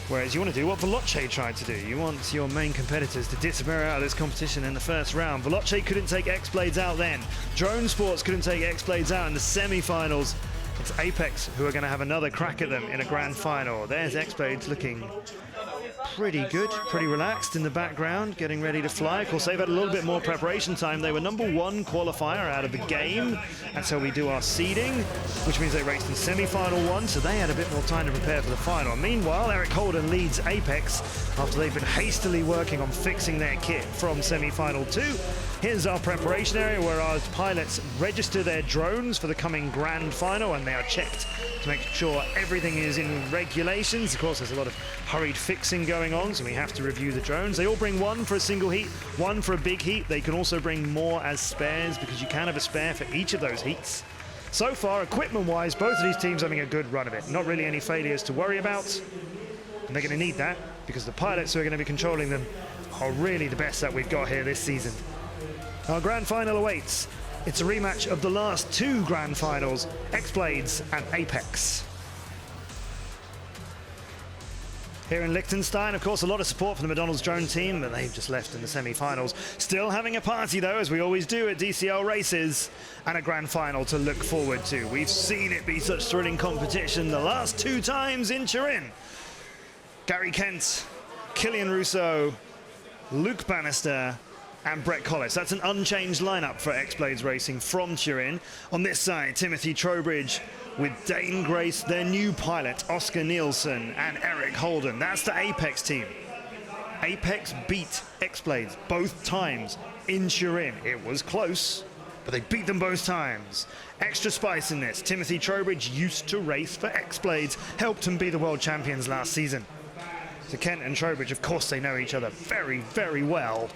Whereas you want to do what Veloce tried to do. You want your main competitors to disappear out of this competition in the first round. Veloce couldn't take X-Blades out then. Drone Sports couldn't take X-Blades out in the semi-finals. It's Apex who are going to have another crack at them in a grand final. There's X-Blades looking pretty good, pretty relaxed in the background, getting ready to fly. Of course, they've had a little bit more preparation time. They were #1 qualifier out of the game. That's how we do our seeding, which means they raced in semi-final 1, so they had a bit more time to prepare for the final. Meanwhile, Eric Holden leads Apex after they've been hastily working on fixing their kit from semi-final 2. Here's our preparation area where our pilots register their drones for the coming grand final, and they are checked to make sure everything is in regulations. Of course, there's a lot of hurried fixing going on, so we have to review the drones. They all bring one for a single heat, one for a big heat. They can also bring more as spares, because you can have a spare for each of those heats. So far, equipment-wise, both of these teams having a good run of it. Not really any failures to worry about, and they're going to need that, because the pilots who are going to be controlling them are really the best that we've got here this season. Our grand final awaits. It's a rematch of the last 2 grand finals, X-Blades and Apex. Here in Liechtenstein, of course, a lot of support for the McDonald's drone team, but they've just left in the semi-finals. Still having a party, though, as we always do at DCL races, and a grand final to look forward to. We've seen it be such thrilling competition the last 2 times in Turin. Gary Kent, Killian Rousseau, Luke Bannister, and Brett Collis. That's an unchanged lineup for X-Blades Racing from Turin. On this side, Timothy Trowbridge with Dane Grace, their new pilot, Oscar Nilsson, and Eric Holden. That's the Apex team. Apex beat X-Blades both times in Turin. It was close, but they beat them both times. Extra spice in this. Timothy Trowbridge used to race for X-Blades, helped them be the world champions last season. So Kent and Trowbridge, of course, they know each other very, very well.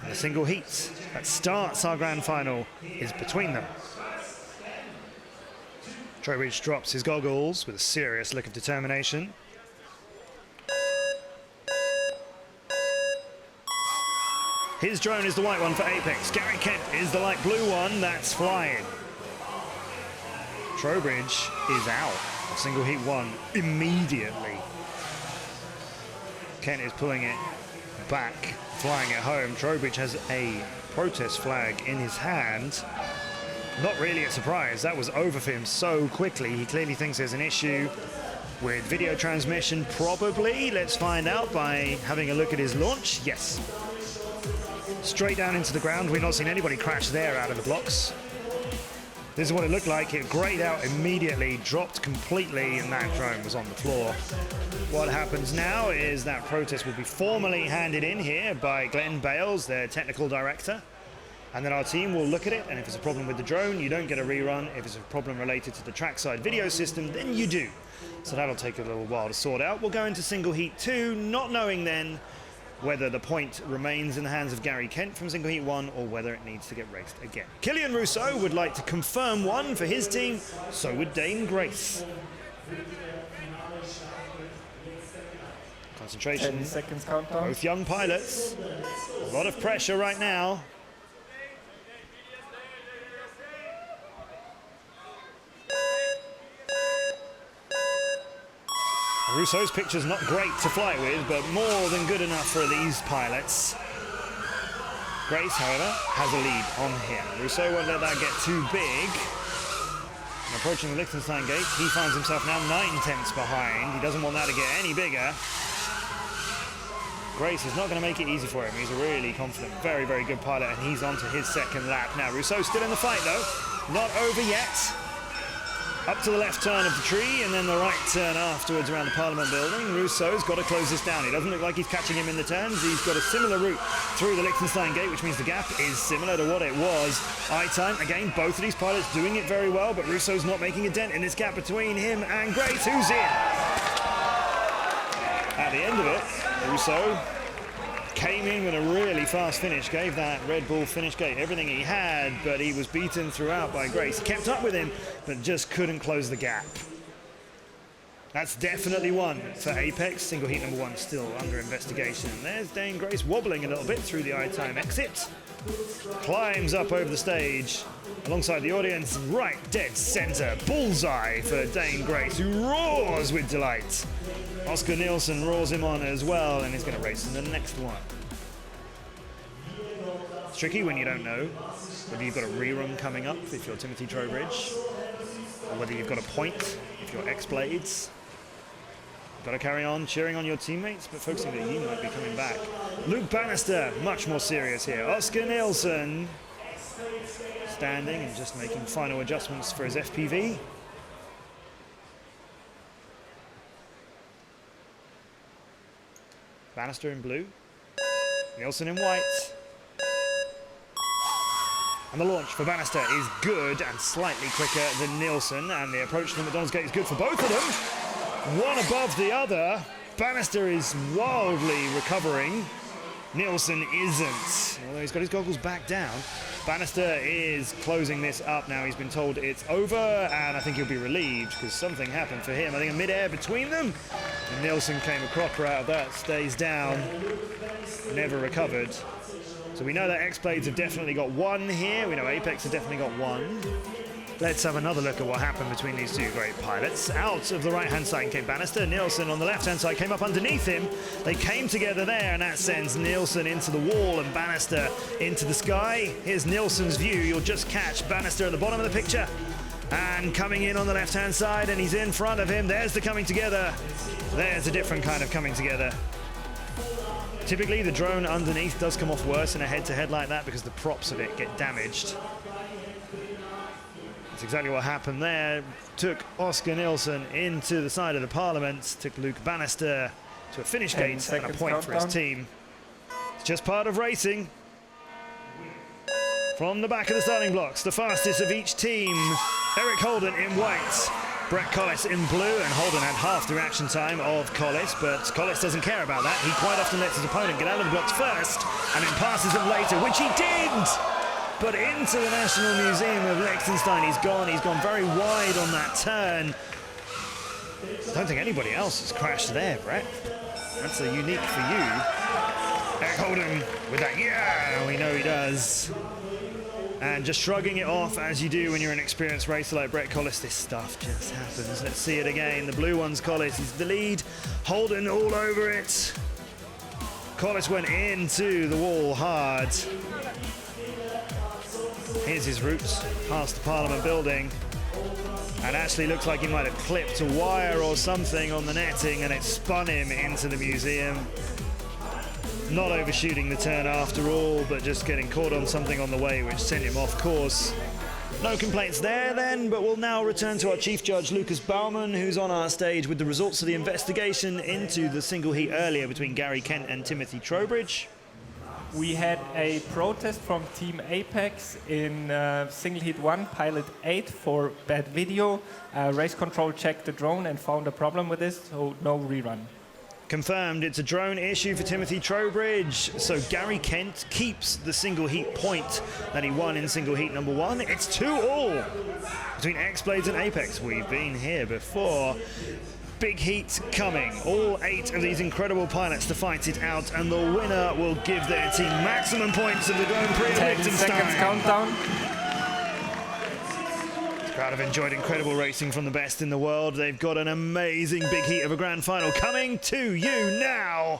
And the single heat that starts our grand final is between them. Trowbridge drops his goggles with a serious look of determination. His drone is the white one for Apex. Gary Kent is the light blue one that's flying. Trowbridge is out of single heat 1 immediately. Kent is pulling it back, flying it home. Trowbridge has a protest flag in his hand. Not really a surprise. That was over for him so quickly. He clearly thinks there's an issue with video transmission, probably. Let's find out by having a look at his launch. Yes. Straight down into the ground. We've not seen anybody crash there out of the blocks. This is what it looked like. It grayed out immediately, dropped completely, and that drone was on the floor. What happens now is that protest will be formally handed in here by Glenn Bales, their technical director. And then our team will look at it, and if it's a problem with the drone, you don't get a rerun. If it's a problem related to the trackside video system, then you do. So that'll take a little while to sort out. We'll go into single heat 2, not knowing then whether the point remains in the hands of Gary Kent from single heat 1 or whether it needs to get raced again. Killian Rousseau would like to confirm 1 for his team, so would Dane Grace. Concentration. 10 seconds countdown. Both young pilots. A lot of pressure right now. Rousseau's picture's not great to fly with, but more than good enough for these pilots. Grace, however, has a lead on him. Rousseau won't let that get too big. Approaching the Liechtenstein gate, he finds himself now 9/10 behind. He doesn't want that to get any bigger. Grace is not going to make it easy for him. He's a really confident, very, very good pilot, and he's on to his second lap now. Rousseau's still in the fight, though. Not over yet. Up to the left turn of the tree, and then the right turn afterwards around the Parliament building. Rousseau's got to close this down. He doesn't look like he's catching him in the turns. He's got a similar route through the Liechtenstein gate, which means the gap is similar to what it was. I-time, again, both of these pilots doing it very well, but Rousseau's not making a dent in this gap between him and Grace, who's in. At the end of it, Rousseau came in with a really fast finish, gave that Red Bull finish gate everything he had, but he was beaten throughout by Grace. He kept up with him, but just couldn't close the gap. That's definitely one for Apex. Single heat number 1 still under investigation. There's Dane Grace wobbling a little bit through the I-time exit. Climbs up over the stage alongside the audience, right dead center. Bullseye for Dane Grace, who roars with delight. Oscar Nielsen roars him on as well, and he's going to race in the next one. It's tricky when you don't know whether you've got a rerun coming up if you're Timothy Trowbridge, or whether you've got a point if you're X-Blades. Got to carry on cheering on your teammates, but focusing that you might be coming back. Luke Bannister, much more serious here. Oscar Nielsen standing and just making final adjustments for his FPV. Bannister in blue, Nielsen in white. And the launch for Bannister is good and slightly quicker than Nielsen, and the approach to the McDonald's gate is good for both of them. One above the other. Bannister is wildly recovering. Nielsen isn't, although he's got his goggles back down. Bannister is closing this up now. He's been told it's over, and I think he'll be relieved because something happened for him. I think a mid-air between them. And Nielsen came a cropper out of that, stays down, never recovered. So we know that X-Blades have definitely got 1 here. We know Apex have definitely got 1. Let's have another look at what happened between these two great pilots. Out of the right-hand side came Bannister. Nielsen on the left-hand side came up underneath him. They came together there, and that sends Nielsen into the wall and Bannister into the sky. Here's Nielsen's view. You'll just catch Bannister at the bottom of the picture. And coming in on the left-hand side, and he's in front of him. There's the coming together. There's a different kind of coming together. Typically, the drone underneath does come off worse in a head-to-head like that because the props of it get damaged. That's exactly what happened there. Took Oscar Nielsen into the side of the Parliament, took Luke Bannister to a finish gate and a point for his team. It's just part of racing. From the back of the starting blocks, the fastest of each team. Eric Holden in white, Brett Collis in blue, and Holden had half the reaction time of Collis, but Collis doesn't care about that. He quite often lets his opponent get out of the blocks first and then passes him later, which he did! But into the National Museum of Liechtenstein he's gone. He's gone very wide on that turn. I don't think anybody else has crashed there, Brett. That's a unique for you. Eric Holden with that, yeah, we know he does. And just shrugging it off as you do when you're an experienced racer like Brett Collis. This stuff just happens. Let's see it again. The blue one's Collis. He's the lead. Holden all over it. Collis went into the wall hard. Here's his route past the Parliament building. And actually looks like he might have clipped a wire or something on the netting and it spun him into the museum. Not overshooting the turn after all, but just getting caught on something on the way which sent him off course. No complaints there then, but we'll now return to our chief judge Lucas Baumann, who's on our stage with the results of the investigation into the single heat earlier between Gary Kent and Timothy Trowbridge. We had a protest from Team Apex in single heat 1, pilot 8 for bad video. Race control checked the drone and found a problem with this, so no rerun. Confirmed, it's a drone issue for Timothy Trowbridge. So Gary Kent keeps the single heat point that he won in single heat number 1. It's 2-2 between X-Blades and Apex. We've been here before. Big heat coming. All 8 of these incredible pilots to fight it out, and the winner will give their team maximum points of the Grand Prix of 10 Liechtenstein. seconds countdown. The crowd have enjoyed incredible racing from the best in the world. They've got an amazing big heat of a grand final coming to you now.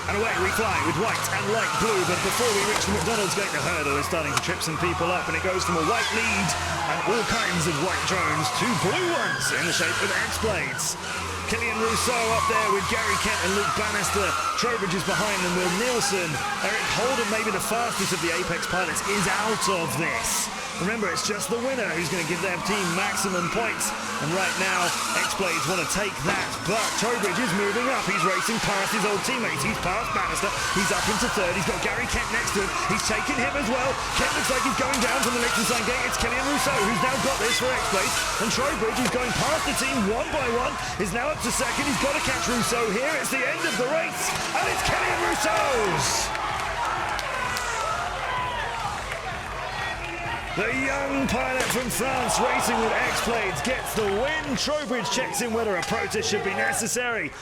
And away we fly with white and light blue, but before we reach the McDonald's gate, the hurdle is starting to trip some people up, and it goes from a white lead and all kinds of white drones to blue ones in the shape of X-Blades. Killian Rousseau up there with Gary Kent and Luke Bannister. Trowbridge is behind them, Will Nielsen. Eric Holden, maybe the fastest of the Apex pilots, is out of this. Remember, it's just the winner who's going to give their team maximum points. And right now, X-Blades want to take that, but Trowbridge is moving up. He's racing past his old teammates. He's past Bannister. He's up into third. He's got Gary Kent next to him. He's taking him as well. Kent looks like he's going down from the Liechtenstein gate. It's Killian Rousseau who's now got this for X-Blades. And Trowbridge, who's going past the team one by one, is now up to second. He's got to catch Rousseau here. It's the end of the race, and it's Killian Rousseau's. The young pilot from France racing with X-Blades gets the win. Trowbridge checks in whether a protest should be necessary.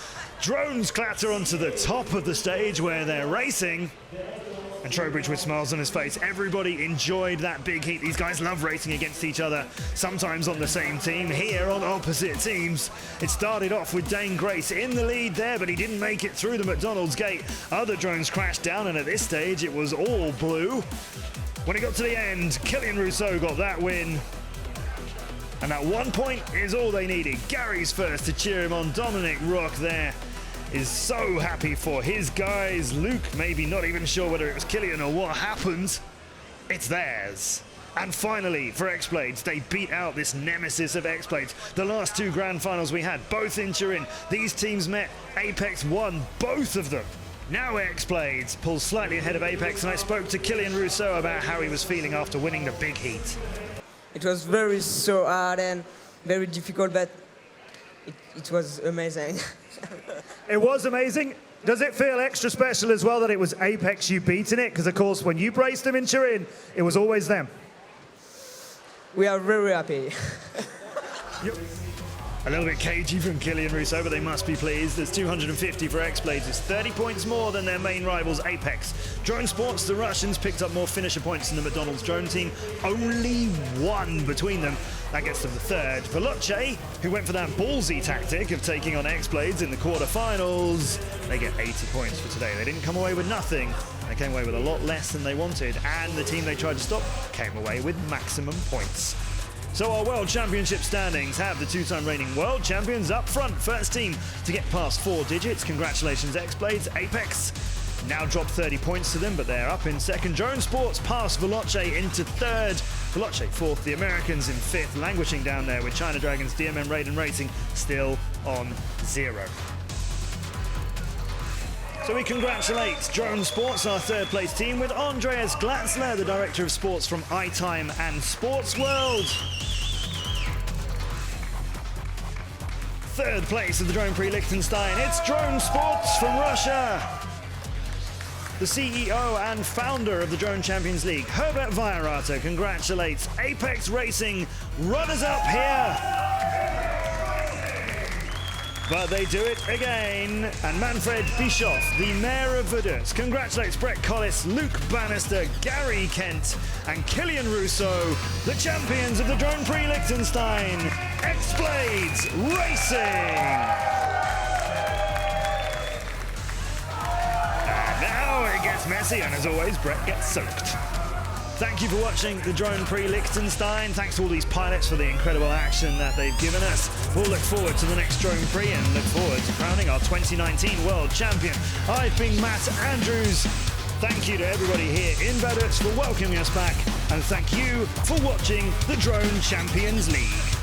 Drones clatter onto the top of the stage where they're racing. And Trowbridge with smiles on his face. Everybody enjoyed that big heat. These guys love racing against each other, sometimes on the same team, here on opposite teams. It started off with Dane Grace in the lead there, but he didn't make it through the McDonald's gate. Other drones crashed down, and at this stage it was all blue. When it got to the end, Killian Rousseau got that win. And that 1 point is all they needed. Gary's first to cheer him on. Dominic Rock there is so happy for his guys. Luke maybe not even sure whether it was Killian or what happened. It's theirs. And finally, for X-Blades, they beat out this nemesis of X-Blades. The last 2 grand finals we had, both in Turin. These teams met. Apex won both of them. Now X-Blades pulls slightly ahead of Apex, and I spoke to Killian Rousseau about how he was feeling after winning the big heat. It was very so hard and very difficult, but it was amazing. It was amazing. Does it feel extra special as well that it was Apex you beat in it? Because of course, when you raced them in Turin, it was always them. We are very happy. A little bit cagey from Killian Rousseau, but they must be pleased. There's 250 for X-Blades. It's 30 points more than their main rivals, Apex. Drone Sports, the Russians, picked up more finisher points than the McDonald's drone team. Only 1 between them. That gets them the third. Veloce, who went for that ballsy tactic of taking on X-Blades in the quarterfinals, they get 80 points for today. They didn't come away with nothing. They came away with a lot less than they wanted, and the team they tried to stop came away with maximum points. So our World Championship standings have the 2-time reigning world champions up front. First team to get past 4 digits. Congratulations, X-Blades. Apex now dropped 30 points to them, but they're up in second. Drone Sports passed Veloce into third. Veloce fourth. The Americans in fifth, languishing down there with China Dragons, DMM Raiden Racing still on 0. So we congratulate Drone Sports, our third place team, with Andreas Glatzler, the Director of Sports from iTime and Sports World. Third place of the Drone Prix Liechtenstein, it's Drone Sports from Russia. The CEO and founder of the Drone Champions League, Herbert Weirater, congratulates Apex Racing, runners-up here. But they do it again. And Manfred Bischoff, the mayor of Vaduz, congratulates Brett Collis, Luke Bannister, Gary Kent, and Killian Rousseau, the champions of the Drone Prix Liechtenstein, X-Blades Racing. And now it gets messy, and as always, Brett gets soaked. Thank you for watching the Drone Prix Liechtenstein. Thanks to all these pilots for the incredible action that they've given us. We'll look forward to the next Drone Prix and look forward to crowning our 2019 World Champion. I've been Matt Andrews. Thank you to everybody here in Vaduz for welcoming us back, and thank you for watching the Drone Champions League.